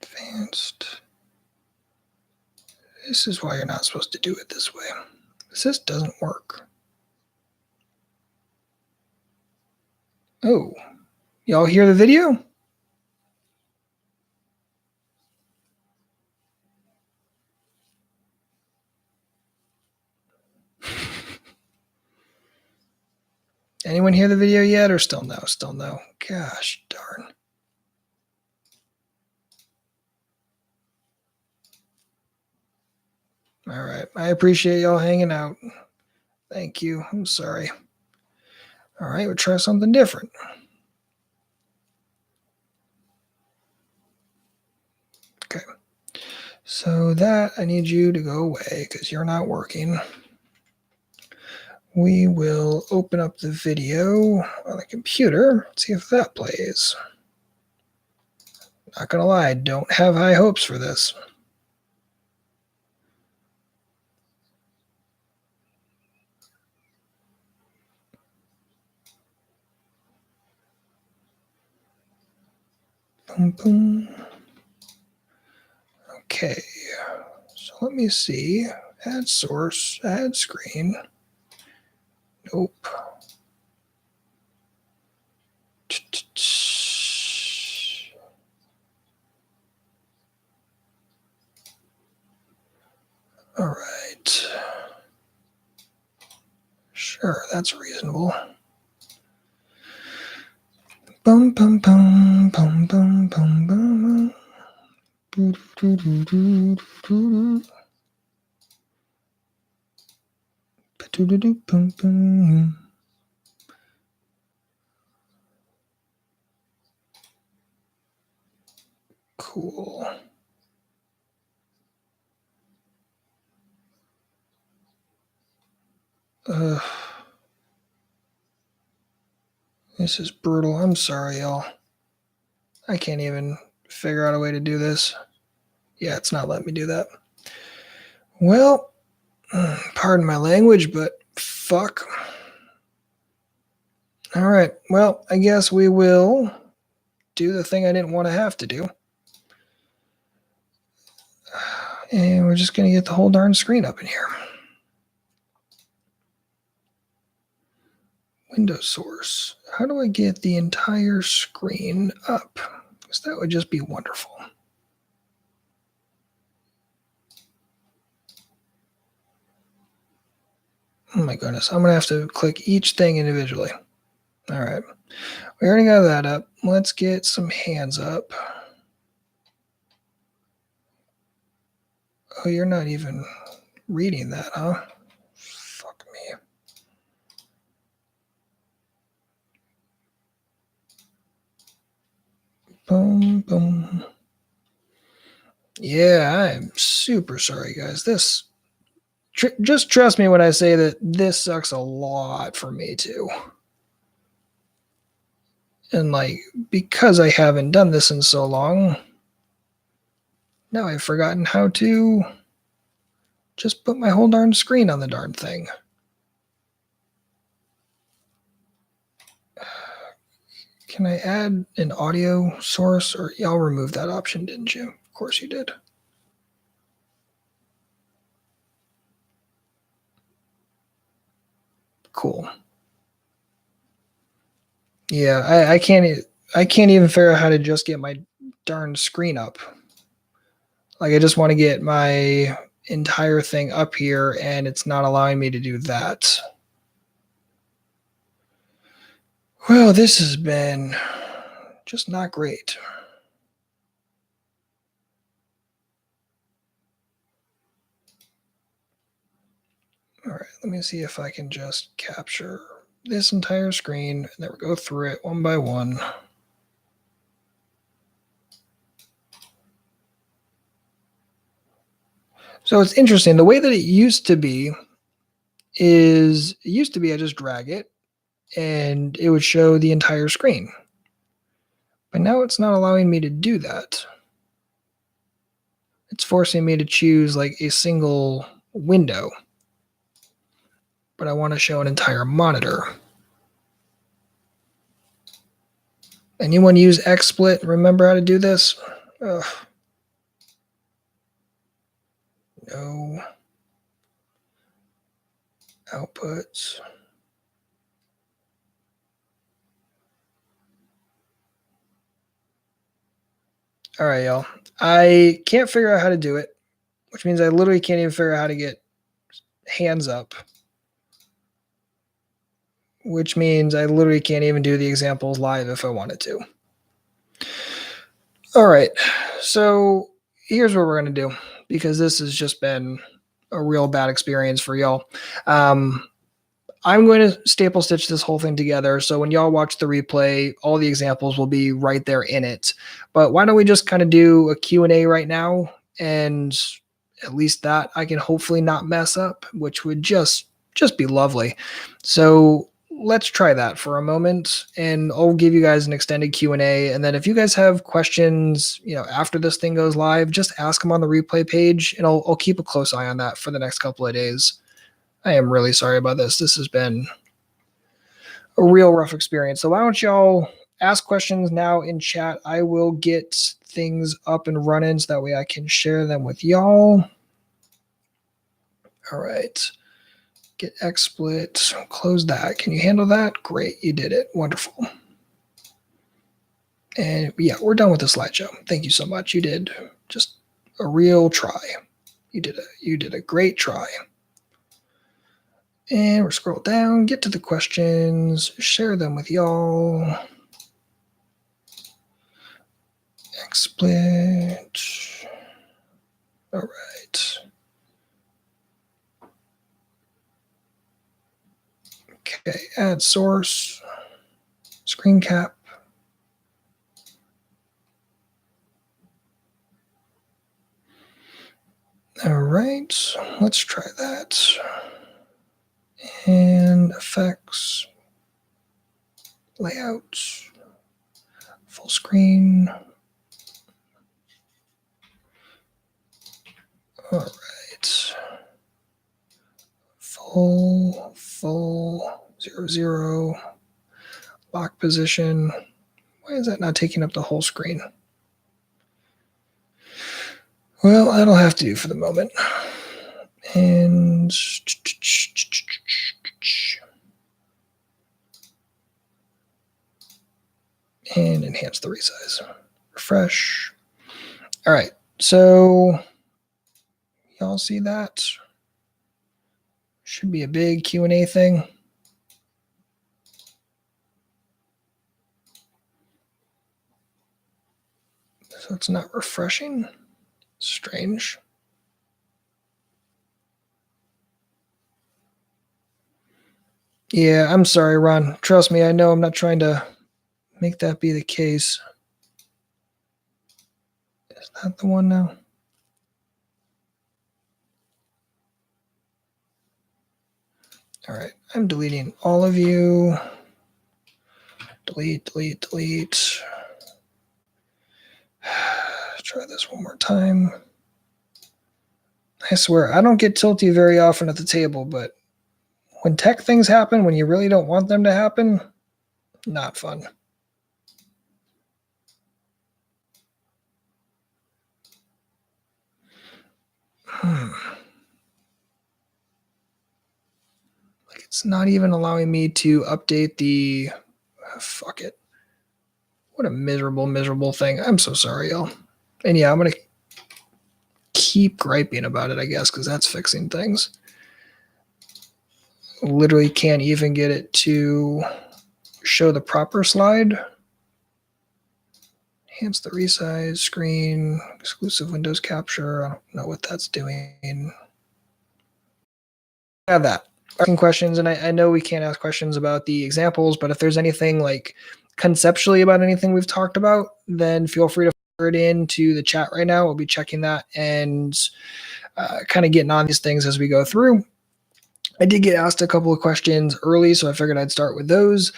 Advanced. This is why you're not supposed to do it this way. This doesn't work. Oh, y'all hear the video? Anyone hear the video yet, or still no? Still no. Gosh darn. All right. I appreciate y'all hanging out. Thank you. I'm sorry. All right, we'll try something different. Okay. So that I need you to go away because you're not working. We will open up the video on the computer, see if that plays. Not gonna lie, don't have high hopes for this. Boom, boom. Okay, so let me see. Add source, add screen. Nope. All right. Sure, that's reasonable. Bum bum bum bum bum bum bum. Cool. This is brutal. I'm sorry, y'all. I can't even figure out a way to do this. Yeah, it's not letting me do that. Well, pardon my language, but fuck. All right. Well, I guess we will do the thing I didn't want to have to do. And we're just going to get the whole darn screen up in here. Windows source. how do I get the entire screen up? Because that would just be wonderful. Oh my goodness, I'm going to have to click each thing individually. All right, we already got that up. Let's get some hands up. Oh, you're not even reading that, huh? Fuck me. Boom, boom. Yeah, I'm super sorry, guys. This, just trust me when I say that this sucks a lot for me too. And like, because I haven't done this in so long, now I've forgotten how to just put my whole darn screen on the darn thing. Can I add an audio source? Or y'all removed that option, didn't you? Of course you did. Cool. Yeah, I can't even figure out how to just get my darn screen up. Like, I just want to get my entire thing up here, and it's not allowing me to do that. Well, this has been just not great. All right, let me see if I can just capture this entire screen and then we'll go through it one by one. So it's interesting. The way that it used to be is I just drag it and it would show the entire screen. But now it's not allowing me to do that. It's forcing me to choose like a single window. But I want to show an entire monitor. Anyone use XSplit? Remember how to do this? Ugh. No. Outputs. All right, y'all. I can't figure out how to do it, which means I literally can't even figure out how to get hands up, which means I literally can't even do the examples live if I wanted to. All right, so here's what we're going to do, because this has just been a real bad experience for y'all. I'm going to staple stitch this whole thing together. So when y'all watch the replay, all the examples will be right there in it. But why don't we just kind of do a Q&A right now? And at least that I can hopefully not mess up, which would just be lovely. So let's try that for a moment, and I'll give you guys an extended Q&A. And then if you guys have questions, after this thing goes live, just ask them on the replay page, and I'll keep a close eye on that for the next couple of days. I am really sorry about this. This has been a real rough experience. So why don't y'all ask questions now in chat? I will get things up and running so that way I can share them with y'all. All right. Get XSplit. Close that. Can you handle that? Great. You did it. Wonderful. And yeah, we're done with the slideshow. Thank you so much. You did just a real try. You did a great try. And we'll scroll down, get to the questions, share them with y'all. XSplit. All right. Okay, add source, screen cap. All right, let's try that. And effects, layout, full screen. All right. Full, 0, lock position. Why is that not taking up the whole screen? Well, that'll have to do for the moment. And and enhance the resize. Refresh. All right, so y'all see that? Should be a big Q&A thing. So it's not refreshing. Strange. Yeah, I'm sorry, Ron. Trust me, I know I'm not trying to make that be the case. Is that the one now? All right, I'm deleting all of you. Delete, delete, delete. Try this one more time. I swear, I don't get tilty very often at the table, but when tech things happen, when you really don't want them to happen, not fun. Like it's not even allowing me to update the. Fuck it. What a miserable, miserable thing. I'm so sorry, y'all. And yeah, I'm gonna keep griping about it, I guess, because that's fixing things. Literally can't even get it to show the proper slide. Enhance the resize screen, exclusive Windows capture. I don't know what that's doing. Have that. Asking questions, and I know we can't ask questions about the examples, but if there's anything like conceptually about anything we've talked about, then feel free to fire it into the chat right now. We'll be checking that and kind of getting on these things as we go through. I did get asked a couple of questions early, so I figured I'd start with those.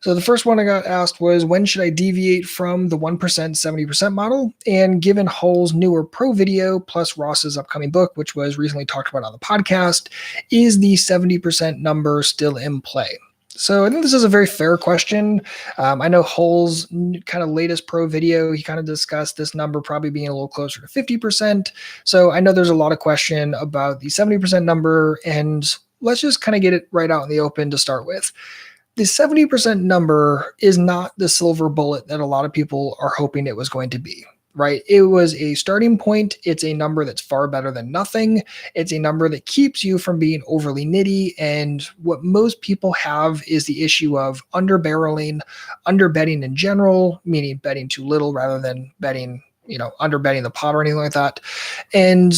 So the first one I got asked was, when should I deviate from the 1% 70% model? And given Hull's newer pro video plus Ross's upcoming book, which was recently talked about on the podcast, is the 70% number still in play? So I think this is a very fair question. I know Hull's kind of latest pro video, he kind of discussed this number probably being a little closer to 50%. So I know there's a lot of question about the 70% number, and let's just kind of get it right out in the open to start with. The 70% number is not the silver bullet that a lot of people are hoping it was going to be, right? It was a starting point. It's a number that's far better than nothing. It's a number that keeps you from being overly nitty. And what most people have is the issue of underbarreling, underbetting in general, meaning betting too little rather than betting, underbetting the pot or anything like that. And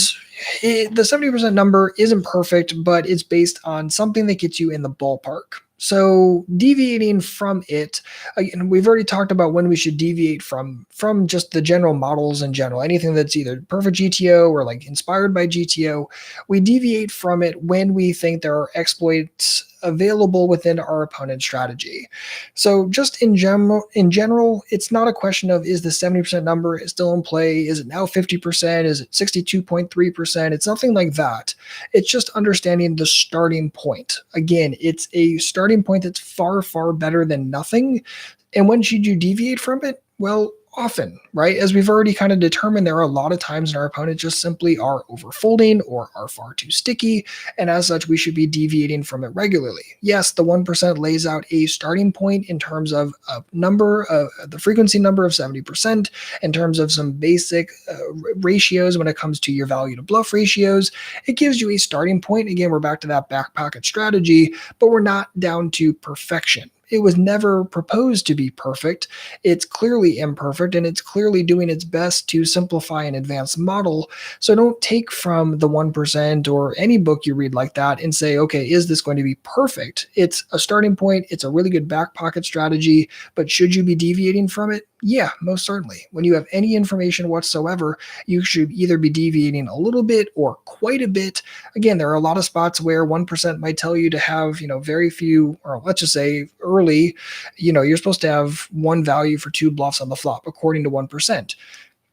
the 70% number isn't perfect, but it's based on something that gets you in the ballpark. So deviating from it, again, we've already talked about when we should deviate from just the general models in general, anything that's either perfect GTO or like inspired by GTO. We deviate from it when we think there are exploits available within our opponent's strategy. So just in general, it's not a question of, is the 70% number still in play? Is it now 50%? Is it 62.3%? It's nothing like that. It's just understanding the starting point. Again, it's a starting point that's far, far better than nothing. And when should you deviate from it? Well, often, right? As we've already kind of determined, there are a lot of times when our opponents just simply are overfolding or are far too sticky, and as such, we should be deviating from it regularly. Yes, the 1% lays out a starting point in terms of a number, the frequency number of 70%, in terms of some basic ratios when it comes to your value to bluff ratios. It gives you a starting point. Again, we're back to that back pocket strategy, but we're not down to perfection. It was never proposed to be perfect. It's clearly imperfect, and it's clearly doing its best to simplify an advanced model. So don't take from the 1% or any book you read like that and say, okay, is this going to be perfect? It's a starting point. It's a really good back pocket strategy, but should you be deviating from it? Yeah, most certainly. When you have any information whatsoever, you should either be deviating a little bit or quite a bit. Again, there are a lot of spots where 1% might tell you to have, very few, or let's just say early, you're supposed to have one value for two bluffs on the flop, according to 1%.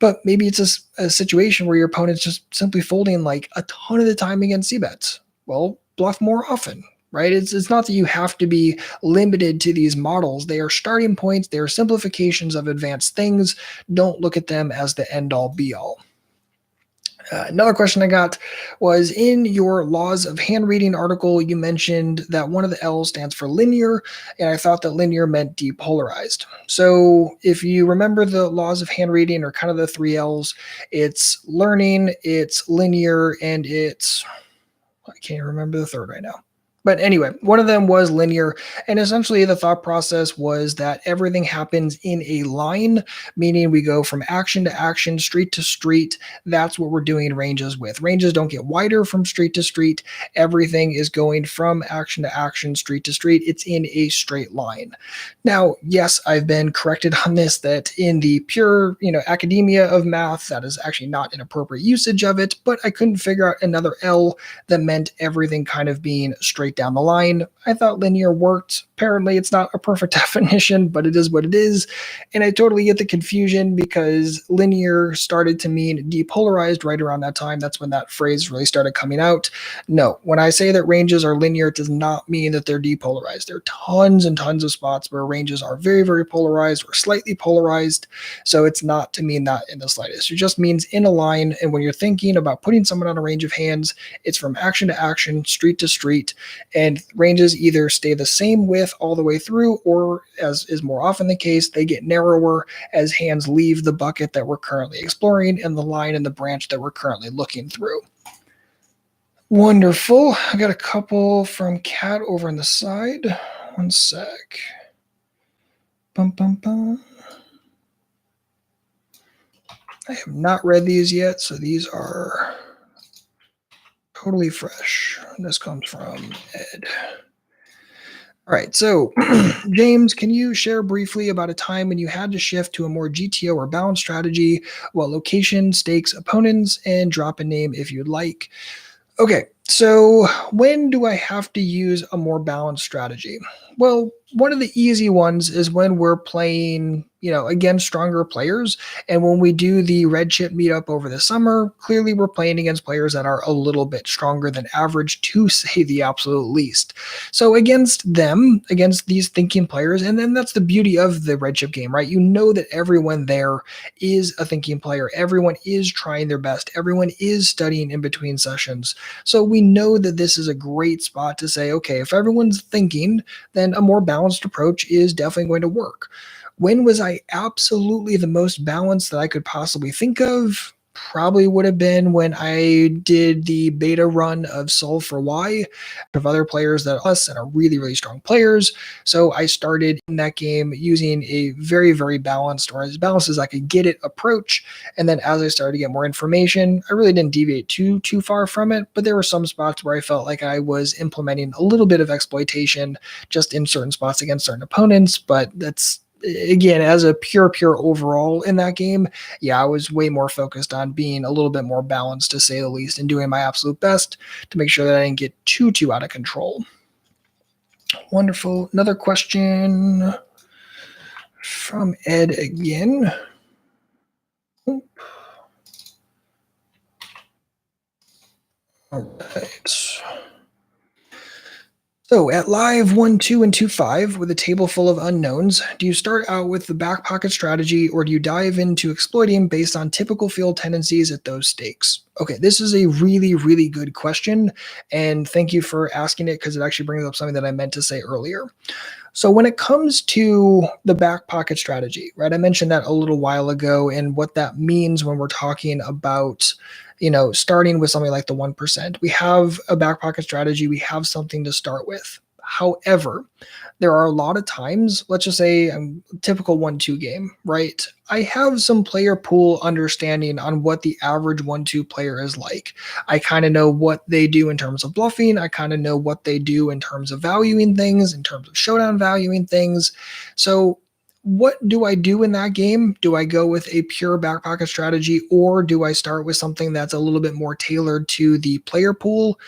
But maybe it's a situation where your opponent's just simply folding like a ton of the time against c-bets. Well, bluff more often, right? It's not that you have to be limited to these models. They are starting points. They are simplifications of advanced things. Don't look at them as the end all be all. Another question I got was in your laws of hand reading article, you mentioned that one of the L's stands for linear, and I thought that linear meant depolarized. So if you remember the laws of hand reading or kind of the three L's, it's learning, it's linear, and it's I can't remember the third right now. But anyway, one of them was linear. And essentially, the thought process was that everything happens in a line, meaning we go from action to action, street to street. That's what we're doing ranges with. Ranges don't get wider from street to street. Everything is going from action to action, street to street. It's in a straight line. Now, yes, I've been corrected on this that in the pure, academia of math, that is actually not an appropriate usage of it, but I couldn't figure out another L that meant everything kind of being straight down the line. I thought linear worked. Apparently, it's not a perfect definition, but it is what it is. And I totally get the confusion because linear started to mean depolarized right around that time. That's when that phrase really started coming out. No, when I say that ranges are linear, it does not mean that they're depolarized. There are tons and tons of spots where ranges are very, very polarized or slightly polarized. So it's not to mean that in the slightest. It just means in a line. And when you're thinking about putting someone on a range of hands, it's from action to action, street to street, and ranges either stay the same width all the way through, or as is more often the case, they get narrower as hands leave the bucket that we're currently exploring and the line and the branch that we're currently looking through. Wonderful. I got a couple from Kat over on the side. One sec. Bum, bum, bum. I have not read these yet, so these are totally fresh. This comes from Ed. All right, so James, can you share briefly about a time when you had to shift to a more GTO or balance strategy? What location, stakes, opponents, and drop a name if you'd like. Okay, so when do I have to use a more balanced strategy? Well, one of the easy ones is when we're playing, against stronger players. And when we do the red chip meetup over the summer, clearly we're playing against players that are a little bit stronger than average, to say the absolute least. So against them, against these thinking players, and then that's the beauty of the red chip game, right? You know that everyone there is a thinking player. Everyone is trying their best. Everyone is studying in between sessions. So we know that this is a great spot to say, okay, if everyone's thinking, then a more balanced approach is definitely going to work. When was I absolutely the most balanced that I could possibly think of? Probably would have been when I did the beta run of Solve for Y of other players that us and are really, really strong players. So I started in that game using a very, very balanced, or as balanced as I could get it, approach. And then as I started to get more information, I really didn't deviate too far from it. But there were some spots where I felt like I was implementing a little bit of exploitation just in certain spots against certain opponents. But that's, again, as a pure overall in that game, yeah, I was way more focused on being a little bit more balanced, to say the least, and doing my absolute best to make sure that I didn't get too out of control. Wonderful. Another question from Ed again. All right. So at live 1, 2, and 2, 5, with a table full of unknowns, do you start out with the back pocket strategy, or do you dive into exploiting based on typical field tendencies at those stakes? Okay, this is a really, really good question, and thank you for asking it because it actually brings up something that I meant to say earlier. So when it comes to the back pocket strategy, right, I mentioned that a little while ago and what that means when we're talking about, starting with something like the 1%. We have a back pocket strategy. We have something to start with. However, there are a lot of times, let's just say a typical 1-2 game, right? I have some player pool understanding on what the average 1-2 player is like. I kind of know what they do in terms of bluffing. I kind of know what they do in terms of valuing things, in terms of showdown valuing things. So what do I do in that game? Do I go with a pure back pocket strategy, or do I start with something that's a little bit more tailored to the player pool?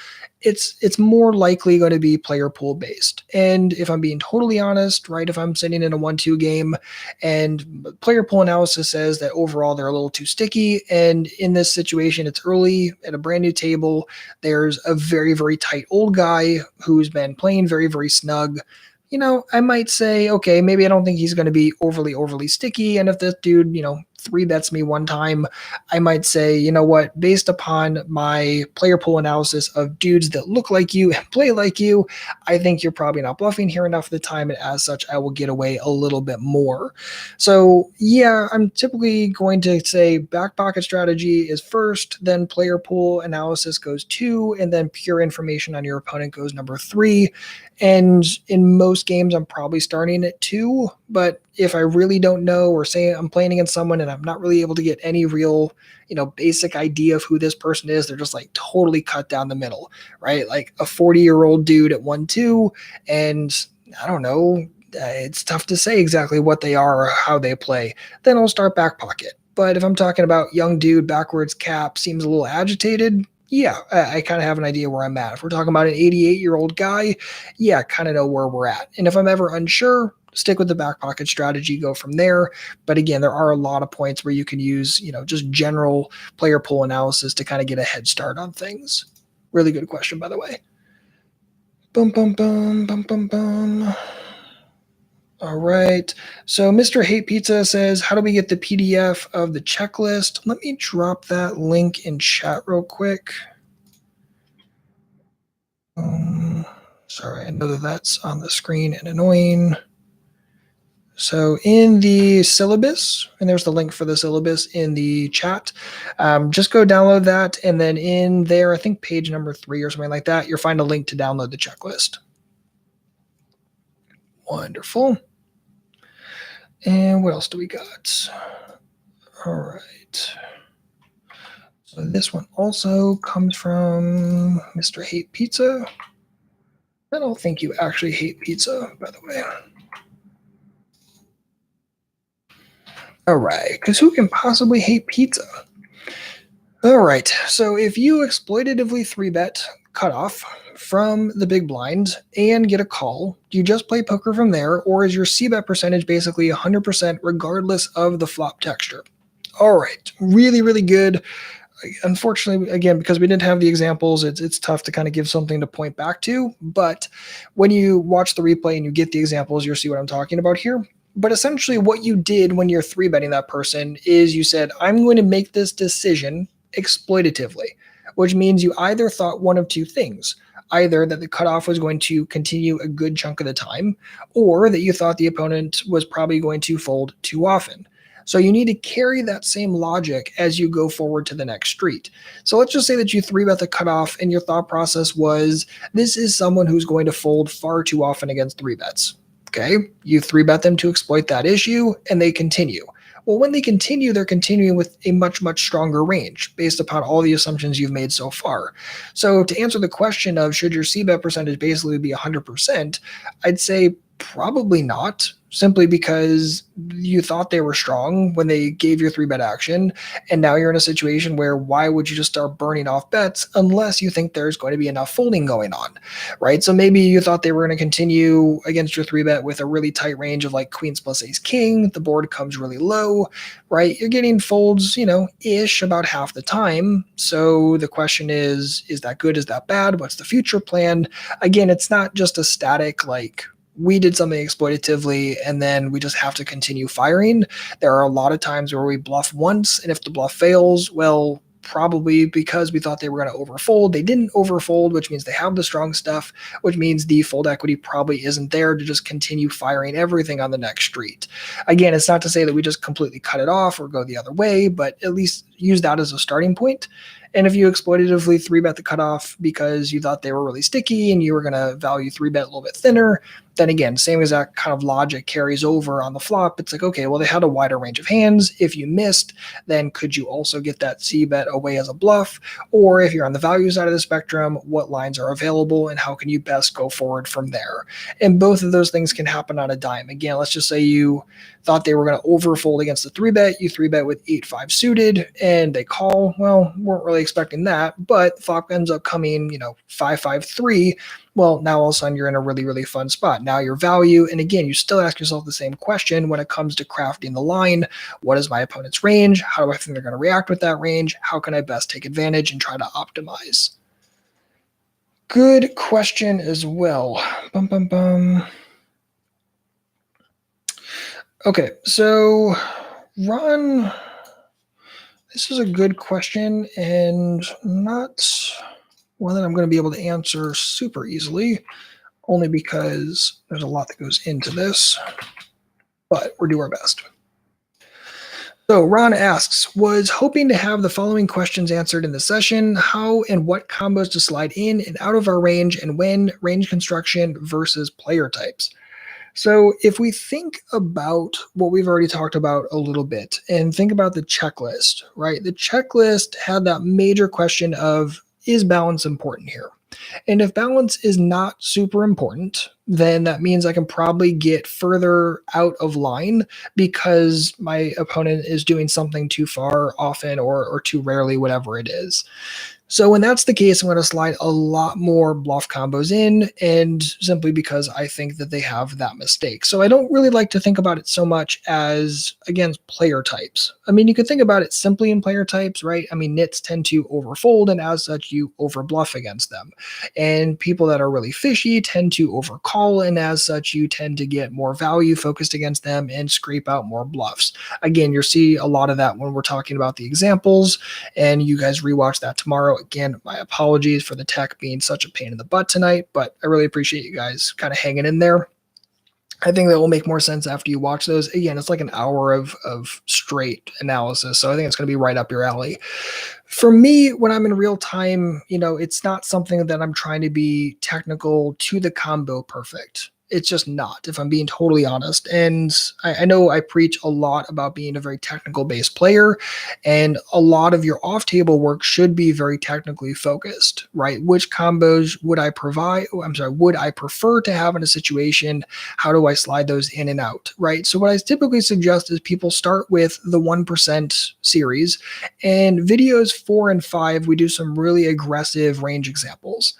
It's more likely going to be player pool based. And if I'm being totally honest, right, if I'm sitting in a 1-2 game and player pool analysis says that overall they're a little too sticky, and in this situation it's early at a brand new table, there's a very, very tight old guy who's been playing very, very snug, I might say, okay, maybe I don't think he's going to be overly sticky. And if this dude, three bets me one time, I might say, you know what, based upon my player pool analysis of dudes that look like you and play like you, I think you're probably not bluffing here enough of the time, and as such, I will get away a little bit more. So yeah, I'm typically going to say back pocket strategy is first, then player pool analysis goes two, and then pure information on your opponent goes number three. And in most games, I'm probably starting at two. But if I really don't know, or say I'm playing against someone and I'm not really able to get any real, basic idea of who this person is, they're just like totally cut down the middle, right? Like a 40-year-old dude at 1-2, and I don't know, it's tough to say exactly what they are or how they play. Then I'll start back pocket. But if I'm talking about young dude, backwards cap, seems a little agitated, yeah, I kind of have an idea where I'm at. If we're talking about an 88-year-old guy, yeah, I kind of know where we're at. And if I'm ever unsure, stick with the back pocket strategy, go from there. But again, there are a lot of points where you can use, just general player pool analysis to kind of get a head start on things. Really good question, by the way. Bum, bum, bum, bum, bum, bum. All right. So Mr. Hate Pizza says, how do we get the PDF of the checklist? Let me drop that link in chat real quick. Sorry, I know that that's on the screen and annoying. So in the syllabus, and there's the link for the syllabus in the chat, just go download that. And then in there, I think page number 3 or something like that, you'll find a link to download the checklist. Wonderful. And what else do we got? All right. So this one also comes from Mr. Hate Pizza. I don't think you actually hate pizza, by the way. All right, because who can possibly hate pizza? All right, so if you exploitatively 3-bet cutoff from the big blind and get a call, do you just play poker from there, or is your c-bet percentage basically 100% regardless of the flop texture? All right, really, really good. Unfortunately, again, because we didn't have the examples, it's tough to kind of give something to point back to. But when you watch the replay and you get the examples, you'll see what I'm talking about here. But essentially, what you did when you're 3-betting that person is you said, I'm going to make this decision exploitatively, which means you either thought one of two things. Either that the cutoff was going to continue a good chunk of the time, or that you thought the opponent was probably going to fold too often. So you need to carry that same logic as you go forward to the next street. So let's just say that you 3-bet the cutoff and your thought process was, this is someone who's going to fold far too often against 3-bets. Okay, you 3-bet them to exploit that issue, and they continue. Well, when they continue, they're continuing with a much, much stronger range based upon all the assumptions you've made so far. So to answer the question of should your c-bet percentage basically be 100%, I'd say probably not, simply because you thought they were strong when they gave your 3-bet action, and now you're in a situation where why would you just start burning off bets unless you think there's going to be enough folding going on, right? So maybe you thought they were going to continue against your 3-bet with a really tight range of like queens plus ace king, the board comes really low, right? You're getting folds, ish about half the time. So the question is that good? Is that bad? What's the future plan? Again, it's not just a static like we did something exploitatively and then we just have to continue firing. There are a lot of times where we bluff once, and if the bluff fails, well, probably because we thought they were going to overfold. They didn't overfold, which means they have the strong stuff, which means the fold equity probably isn't there to just continue firing everything on the next street. Again, it's not to say that we just completely cut it off or go the other way, but at least use that as a starting point. And if you exploitatively 3-bet the cutoff because you thought they were really sticky and you were going to value 3-bet a little bit thinner, then again, same exact kind of logic carries over on the flop. It's like, okay, well, they had a wider range of hands. If you missed, then could you also get that c-bet away as a bluff? Or if you're on the value side of the spectrum, what lines are available and how can you best go forward from there? And both of those things can happen on a dime. Again, let's just say you thought they were going to overfold against the 3-bet. You 3-bet with 8-5 suited and they call. Well, weren't really expecting that, but the flop ends up coming, 5-5-3. Well, now all of a sudden you're in a really, really fun spot. Now your value, and again, you still ask yourself the same question when it comes to crafting the line. What is my opponent's range? How do I think they're going to react with that range? How can I best take advantage and try to optimize? Good question as well. Bum, bum, bum. Okay, so Ron This is a good question and not one that I'm going to be able to answer super easily, only because there's a lot that goes into this, but we'll do our best. So Ron asks, was hoping to have the following questions answered in the session. How and what combos to slide in and out of our range, and when, range construction versus player types. So if we think about what we've already talked about a little bit and think about the checklist, right? The checklist had that major question of, is balance important here? And if balance is not super important, then that means I can probably get further out of line because my opponent is doing something too far often or too rarely, whatever it is. So when that's the case, I'm going to slide a lot more bluff combos in, and simply because I think that they have that mistake. So I don't really like to think about it so much as against player types. I mean, you could think about it simply in player types, right? I mean, nits tend to overfold, and as such, you overbluff against them. And people that are really fishy tend to overcall, and as such, you tend to get more value focused against them and scrape out more bluffs. Again, you'll see a lot of that when we're talking about the examples, and you guys rewatch that tomorrow. Again, my apologies for the tech being such a pain in the butt tonight, but I really appreciate you guys kind of hanging in there. I think that will make more sense after you watch those. Again, it's like an hour of straight analysis, so I think it's going to be right up your alley. For me, when I'm in real time, it's not something that I'm trying to be technical to the combo perfect. It's just not, if I'm being totally honest. And I know I preach a lot about being a very technical based player, and a lot of your off table work should be very technically focused, right? Which combos would I would I prefer to have in a situation? How do I slide those in and out, right? So what I typically suggest is people start with the 1% series, and videos 4 and 5, we do some really aggressive range examples.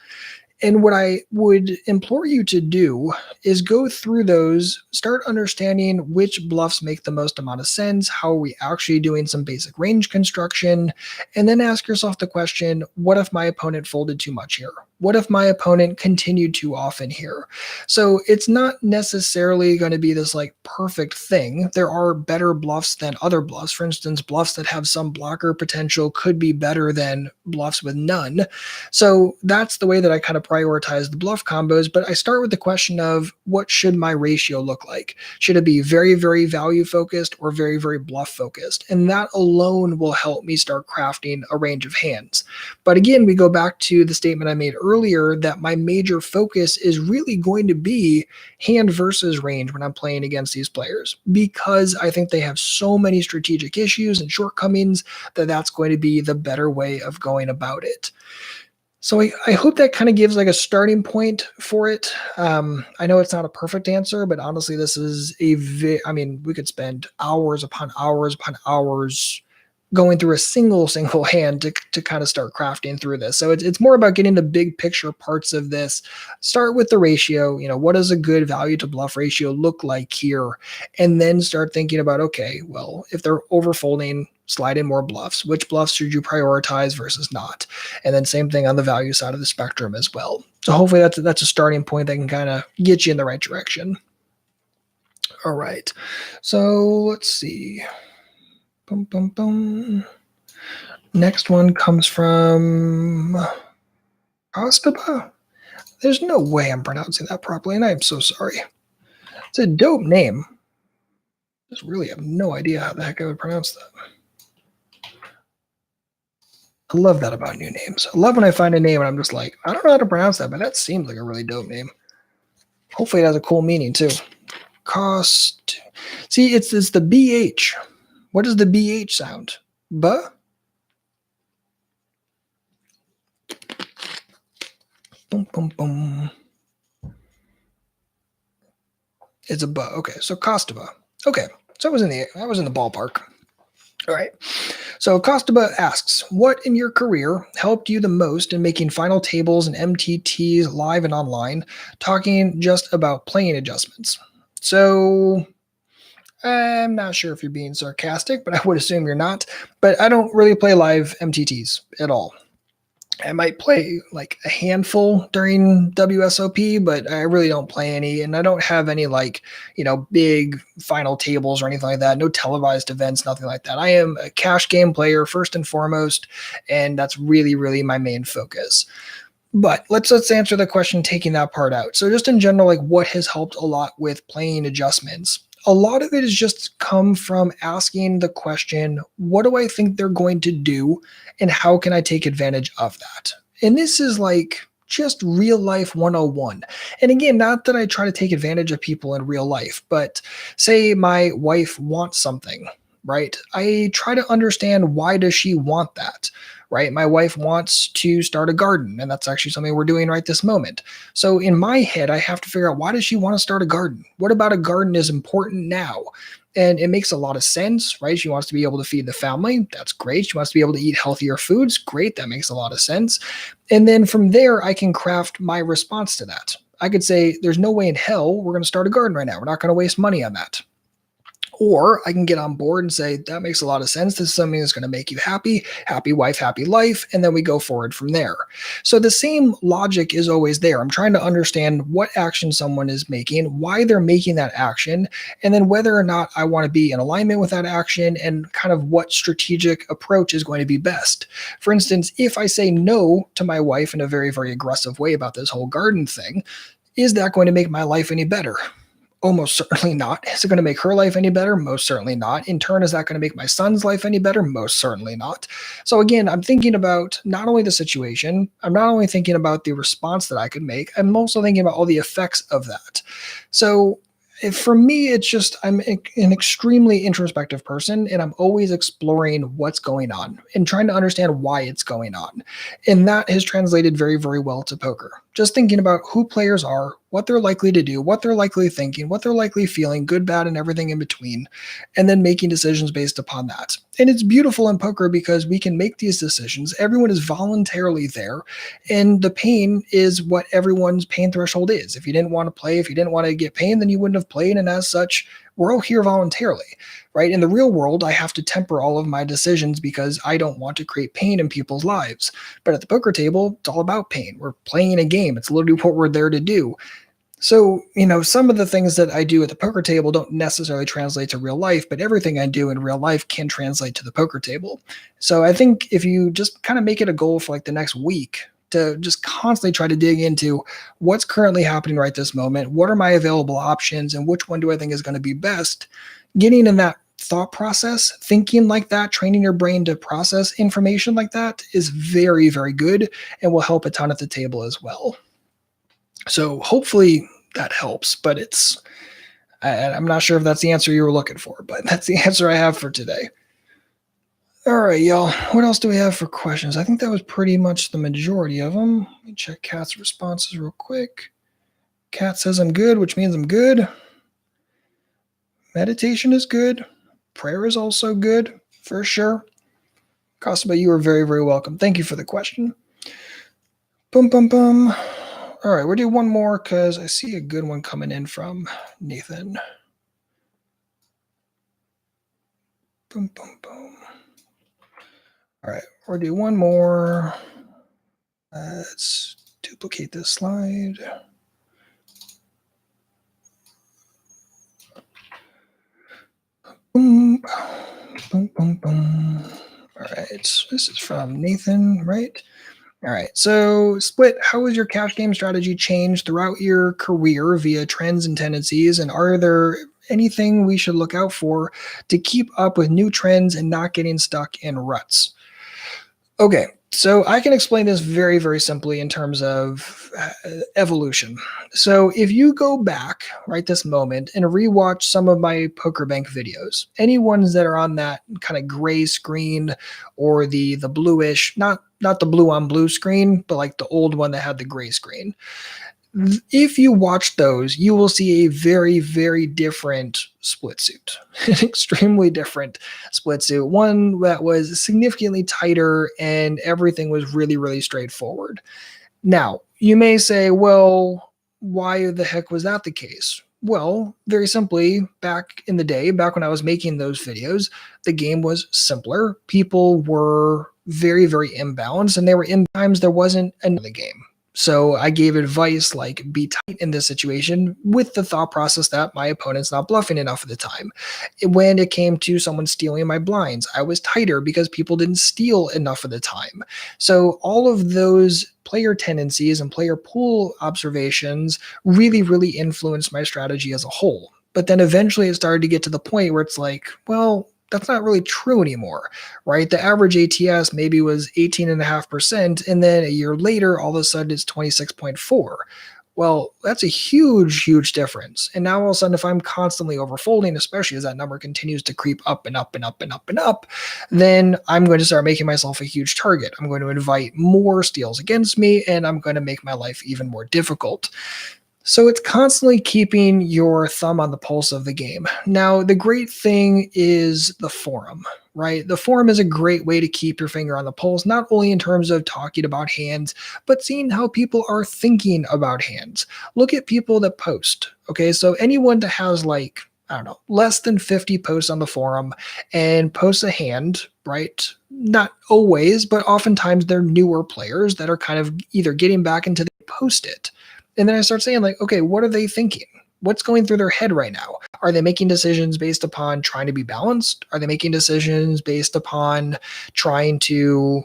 And what I would implore you to do is go through those, start understanding which bluffs make the most amount of sense, how are we actually doing some basic range construction, and then ask yourself the question, what if my opponent folded too much here? What if my opponent continued too often here? So it's not necessarily going to be this like perfect thing. There are better bluffs than other bluffs. For instance, bluffs that have some blocker potential could be better than bluffs with none. So that's the way that I kind of prioritize the bluff combos. But I start with the question of, what should my ratio look like? Should it be very, very value focused or very, very bluff focused? And that alone will help me start crafting a range of hands. But again, we go back to the statement I made earlier that my major focus is really going to be hand versus range when I'm playing against these players, because I think they have so many strategic issues and shortcomings that that's going to be the better way of going about it. So I hope that kind of gives like a starting point for it. I know it's not a perfect answer, but honestly, this is we could spend hours upon hours upon hours going through a single hand to kind of start crafting through this. So it's more about getting the big picture parts of this. Start with the ratio, what does a good value to bluff ratio look like here? And then start thinking about, okay, well, if they're overfolding, slide in more bluffs. Which bluffs should you prioritize versus not? And then same thing on the value side of the spectrum as well. So hopefully that's a starting point that can kind of get you in the right direction. All right. So let's see. Boom, boom, boom. Next one comes from Ostaba. There's no way I'm pronouncing that properly, and I am so sorry. It's a dope name. Just really have no idea how the heck I would pronounce that. I love that about new names. I love when I find a name and I'm just like, I don't know how to pronounce that, but that seems like a really dope name. Hopefully it has a cool meaning too. Cost. See, it's the BH. What does the BH sound? Buh? Boom, boom, boom. It's a buh. Okay, so Kostova. Okay, so I was in the ballpark. All right. So Kostaba asks, what in your career helped you the most in making final tables and MTTs live and online, talking just about playing adjustments? So I'm not sure if you're being sarcastic, but I would assume you're not. But I don't really play live MTTs at all. I might play like a handful during WSOP, but I really don't play any. And I don't have any like, big final tables or anything like that. No televised events, nothing like that. I am a cash game player first and foremost. And that's really, really my main focus. But let's answer the question taking that part out. So just in general, like what has helped a lot with playing adjustments? A lot of it has just come from asking the question, what do I think they're going to do and how can I take advantage of that? And this is like just real life 101. And again, not that I try to take advantage of people in real life, but say my wife wants something, right? I try to understand why does she want that? Right? My wife wants to start a garden, and that's actually something we're doing right this moment. So in my head, I have to figure out why does she want to start a garden? What about a garden is important now? And it makes a lot of sense, right? She wants to be able to feed the family. That's great. She wants to be able to eat healthier foods. Great. That makes a lot of sense. And then from there, I can craft my response to that. I could say, there's no way in hell we're going to start a garden right now. We're not going to waste money on that. Or I can get on board and say, that makes a lot of sense. This is something that's going to make you happy, happy wife, happy life. And then we go forward from there. So the same logic is always there. I'm trying to understand what action someone is making, why they're making that action, and then whether or not I want to be in alignment with that action and kind of what strategic approach is going to be best. For instance, if I say no to my wife in a very, very aggressive way about this whole garden thing, is that going to make my life any better? Almost certainly not. Is it going to make her life any better? Most certainly not. In turn, is that going to make my son's life any better? Most certainly not. So again, I'm thinking about not only the situation, I'm not only thinking about the response that I could make, I'm also thinking about all the effects of that. So for me, it's just I'm an extremely introspective person, and I'm always exploring what's going on and trying to understand why it's going on. And that has translated very, very well to poker. Just thinking about who players are, what they're likely to do, what they're likely thinking, what they're likely feeling, good, bad, and everything in between, and then making decisions based upon that. And it's beautiful in poker because we can make these decisions. Everyone is voluntarily there, and the pain is what everyone's pain threshold is. If you didn't want to play, if you didn't want to get pain, then you wouldn't have played. And as such, we're all here voluntarily, right? In the real world, I have to temper all of my decisions because I don't want to create pain in people's lives. But at the poker table, it's all about pain. We're playing a game. It's literally what we're there to do. So, some of the things that I do at the poker table don't necessarily translate to real life, but everything I do in real life can translate to the poker table. So I think if you just kind of make it a goal for like the next week to just constantly try to dig into what's currently happening right this moment, what are my available options, and which one do I think is going to be best, getting in that thought process, thinking like that, training your brain to process information like that is very, very good and will help a ton at the table as well. So hopefully that helps, but I'm not sure if that's the answer you were looking for, but that's the answer I have for today. All right, y'all. What else do we have for questions? I think that was pretty much the majority of them. Let me check Kat's responses real quick. Kat says I'm good, which means I'm good. Meditation is good. Prayer is also good, for sure. Kasaba, you are very, very welcome. Thank you for the question. Boom, boom, boom. All right, we'll do one more because I see a good one coming in from Nathan. Boom, boom, boom. All right, we'll do one more. Let's duplicate this slide. Boom, boom, boom, boom. All right, this is from Nathan, right? All right, so Split, how has your cash game strategy changed throughout your career via trends and tendencies? And are there anything we should look out for to keep up with new trends and not getting stuck in ruts? Okay, so I can explain this very, very simply in terms of evolution. So if you go back right this moment and rewatch some of my Poker Bank videos, any ones that are on that kind of gray screen or the bluish, not the blue on blue screen, but like the old one that had the gray screen. If you watch those, you will see a very, very different split suit, an extremely different split suit, one that was significantly tighter and everything was really, really straightforward. Now, you may say, well, why the heck was that the case? Well, very simply, back in the day, back when I was making those videos, the game was simpler. People were very, very imbalanced, and there were times there wasn't another game. So I gave advice like be tight in this situation with the thought process that my opponent's not bluffing enough at the time. When it came to someone stealing my blinds, I was tighter because people didn't steal enough of the time. So all of those player tendencies and player pool observations really, really influenced my strategy as a whole. But then eventually it started to get to the point where it's like, well, that's not really true anymore, right? The average ATS maybe was 18.5%, and then a year later, all of a sudden it's 26.4. Well, that's a huge, huge difference. And now all of a sudden, if I'm constantly overfolding, especially as that number continues to creep up and up and up and up and up, then I'm going to start making myself a huge target. I'm going to invite more steals against me, and I'm going to make my life even more difficult. So it's constantly keeping your thumb on the pulse of the game. Now, the great thing is the forum, right? The forum is a great way to keep your finger on the pulse, not only in terms of talking about hands, but seeing how people are thinking about hands. Look at people that post, okay? So anyone that has like, I don't know, less than 50 posts on the forum and posts a hand, right? Not always, but oftentimes they're newer players that are kind of either getting back into the post it. And then I start saying, like, okay, what are they thinking? What's going through their head right now? Are they making decisions based upon trying to be balanced? Are they making decisions based upon trying to,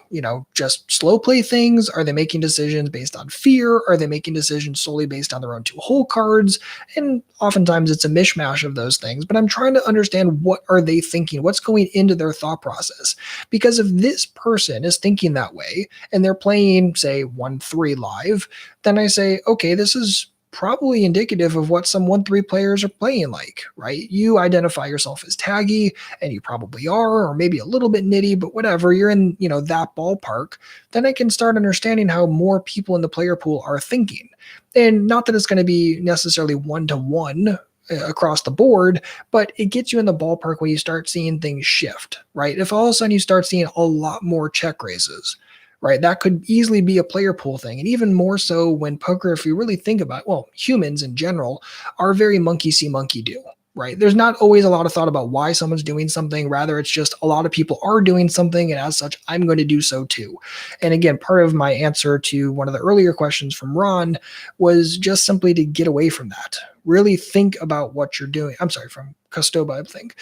just slow play things? Are they making decisions based on fear? Are they making decisions solely based on their own two hole cards? And oftentimes it's a mishmash of those things, but I'm trying to understand what are they thinking? What's going into their thought process? Because if this person is thinking that way and they're playing, say, 1-3 live, then I say, okay, this is probably indicative of what some 1-3 players are playing like, right? You identify yourself as taggy, and you probably are, or maybe a little bit nitty, but whatever, you're in, that ballpark. Then I can start understanding how more people in the player pool are thinking. And not that it's going to be necessarily one-to-one across the board, but it gets you in the ballpark when you start seeing things shift, right? If all of a sudden you start seeing a lot more check raises, right? That could easily be a player pool thing. And even more so when poker, if you really think about it, well, humans in general are very monkey see, monkey do, right? There's not always a lot of thought about why someone's doing something. Rather, it's just a lot of people are doing something. And as such, I'm going to do so too. And again, part of my answer to one of the earlier questions from Ron was just simply to get away from that. Really think about what you're doing. I'm sorry, from Custoba, I think,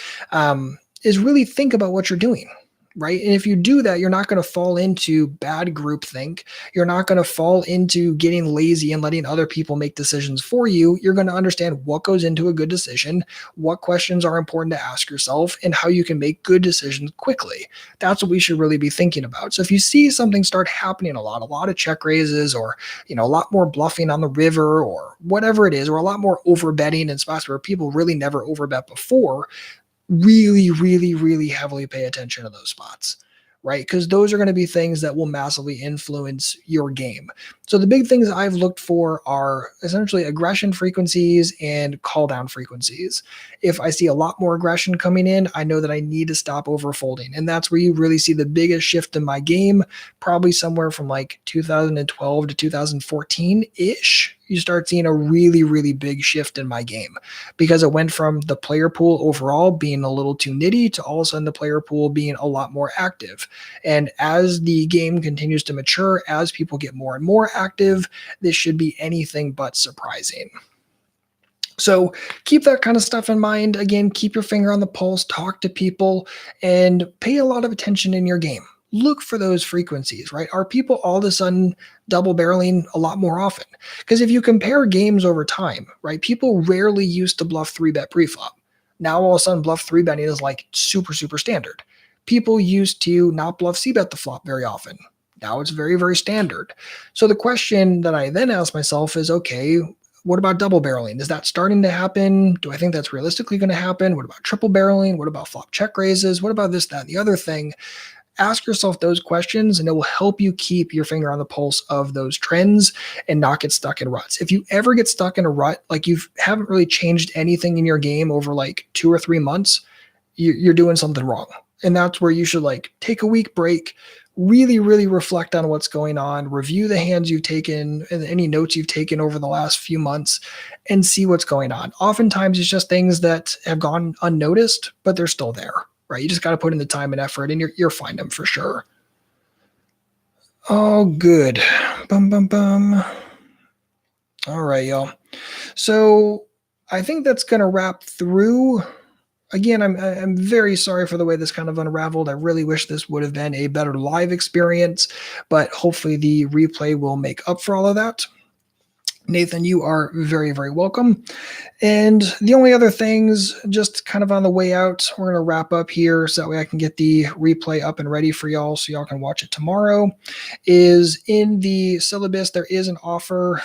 is really think about what you're doing. Right. And if you do that, you're not going to fall into bad groupthink. You're not going to fall into getting lazy and letting other people make decisions for you. You're going to understand what goes into a good decision, what questions are important to ask yourself, and how you can make good decisions quickly. That's what we should really be thinking about. So if you see something start happening a lot of check raises, or, a lot more bluffing on the river, or whatever it is, or a lot more over betting in spots where people really never overbet before, really, really, really heavily pay attention to those spots, right? Because those are going to be things that will massively influence your game. So the big things I've looked for are essentially aggression frequencies and call down frequencies. If I see a lot more aggression coming in, I know that I need to stop overfolding. And that's where you really see the biggest shift in my game, probably somewhere from like 2012 to 2014-ish. You start seeing a really, really big shift in my game because it went from the player pool overall being a little too nitty to all of a sudden the player pool being a lot more active. And as the game continues to mature, as people get more and more active, this should be anything but surprising. So keep that kind of stuff in mind. Again, keep your finger on the pulse, talk to people, and pay a lot of attention in your game. Look for those frequencies, right? Are people all of a sudden double barreling a lot more often? Because if you compare games over time, right, people rarely used to bluff 3-bet preflop. Now all of a sudden bluff 3-betting is like super, super standard. People used to not bluff c-bet the flop very often. Now it's very, very standard. So the question that I then ask myself is, okay, what about double barreling? Is that starting to happen? Do I think that's realistically going to happen? What about triple barreling? What about flop check raises? What about this, that, and the other thing? Ask yourself those questions, and it will help you keep your finger on the pulse of those trends and not get stuck in ruts. If you ever get stuck in a rut, like you haven't really changed anything in your game over like 2 or 3 months, you're doing something wrong. And that's where you should like take a week break, really, really reflect on what's going on, review the hands you've taken and any notes you've taken over the last few months, and see what's going on. Oftentimes it's just things that have gone unnoticed, but they're still there. Right, you just got to put in the time and effort, and you'll find them for sure. Oh, good. Bum, bum, bum. All right, y'all. So I think that's going to wrap through. Again, I'm very sorry for the way this kind of unraveled. I really wish this would have been a better live experience, but hopefully the replay will make up for all of that. Nathan, you are very, very welcome. And the only other things, just kind of on the way out, we're going to wrap up here so that way I can get the replay up and ready for y'all so y'all can watch it tomorrow. Is in the syllabus, there is an offer.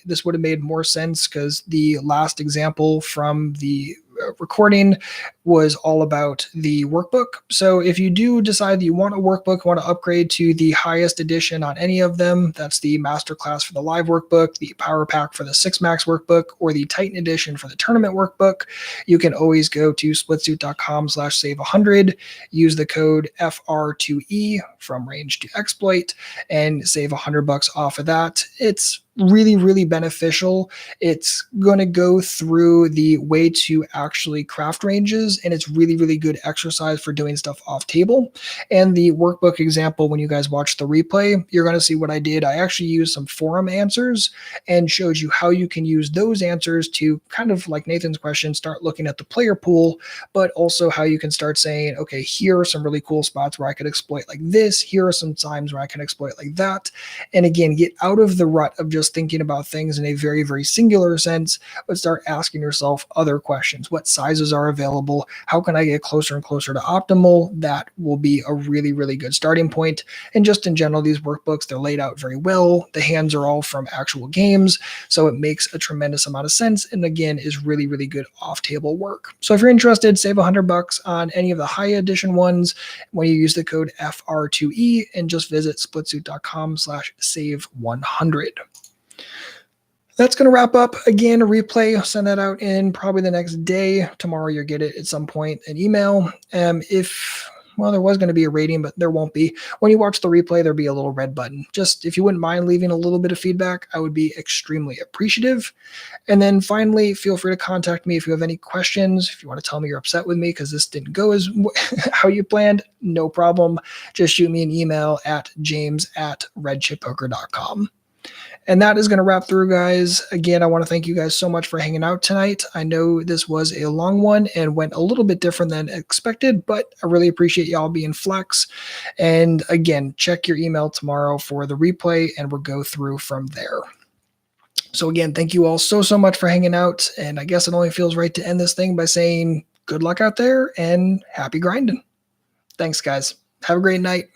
This would have made more sense because the last example from the recording was all about the workbook. So if you do decide that you want a workbook, want to upgrade to the highest edition on any of them, that's the masterclass for the live workbook, the power pack for the 6 max workbook, or the Titan edition for the tournament workbook, you can always go to splitsuit.com/save100, use the code FR2E from range to exploit, and save $100 off of that. It's really, really beneficial. It's going to go through the way to actually craft ranges, and it's really, really good exercise for doing stuff off table. And the workbook example, when you guys watch the replay, you're going to see what I did. I actually used some forum answers and showed you how you can use those answers to kind of like Nathan's question, start looking at the player pool, but also how you can start saying, okay, here are some really cool spots where I could exploit like this. Here are some times where I can exploit like that. And again, get out of the rut of just thinking about things in a very, very singular sense, but start asking yourself other questions. What sizes are available? How can I get closer and closer to optimal? That will be a really, really good starting point. And just in general, these workbooks, they're laid out very well. The hands are all from actual games, so it makes a tremendous amount of sense. And again, is really, really good off-table work. So if you're interested, save $100 on any of the high edition ones when you use the code FR2E and just visit splitsuit.com/save100. That's going to wrap up. Again, a replay. I'll send that out in probably the next day. Tomorrow you'll get it at some point, an email. Well, there was going to be a rating, but there won't be. When you watch the replay, there'll be a little red button. Just if you wouldn't mind leaving a little bit of feedback, I would be extremely appreciative. And then finally, feel free to contact me if you have any questions. If you want to tell me you're upset with me because this didn't go as how you planned, no problem. Just shoot me an email at james@redchippoker.com. And that is going to wrap through, guys. Again, I want to thank you guys so much for hanging out tonight. I know this was a long one and went a little bit different than expected, but I really appreciate y'all being flex. And again, check your email tomorrow for the replay, and we'll go through from there. So again, thank you all so, so much for hanging out. And I guess it only feels right to end this thing by saying good luck out there and happy grinding. Thanks, guys. Have a great night.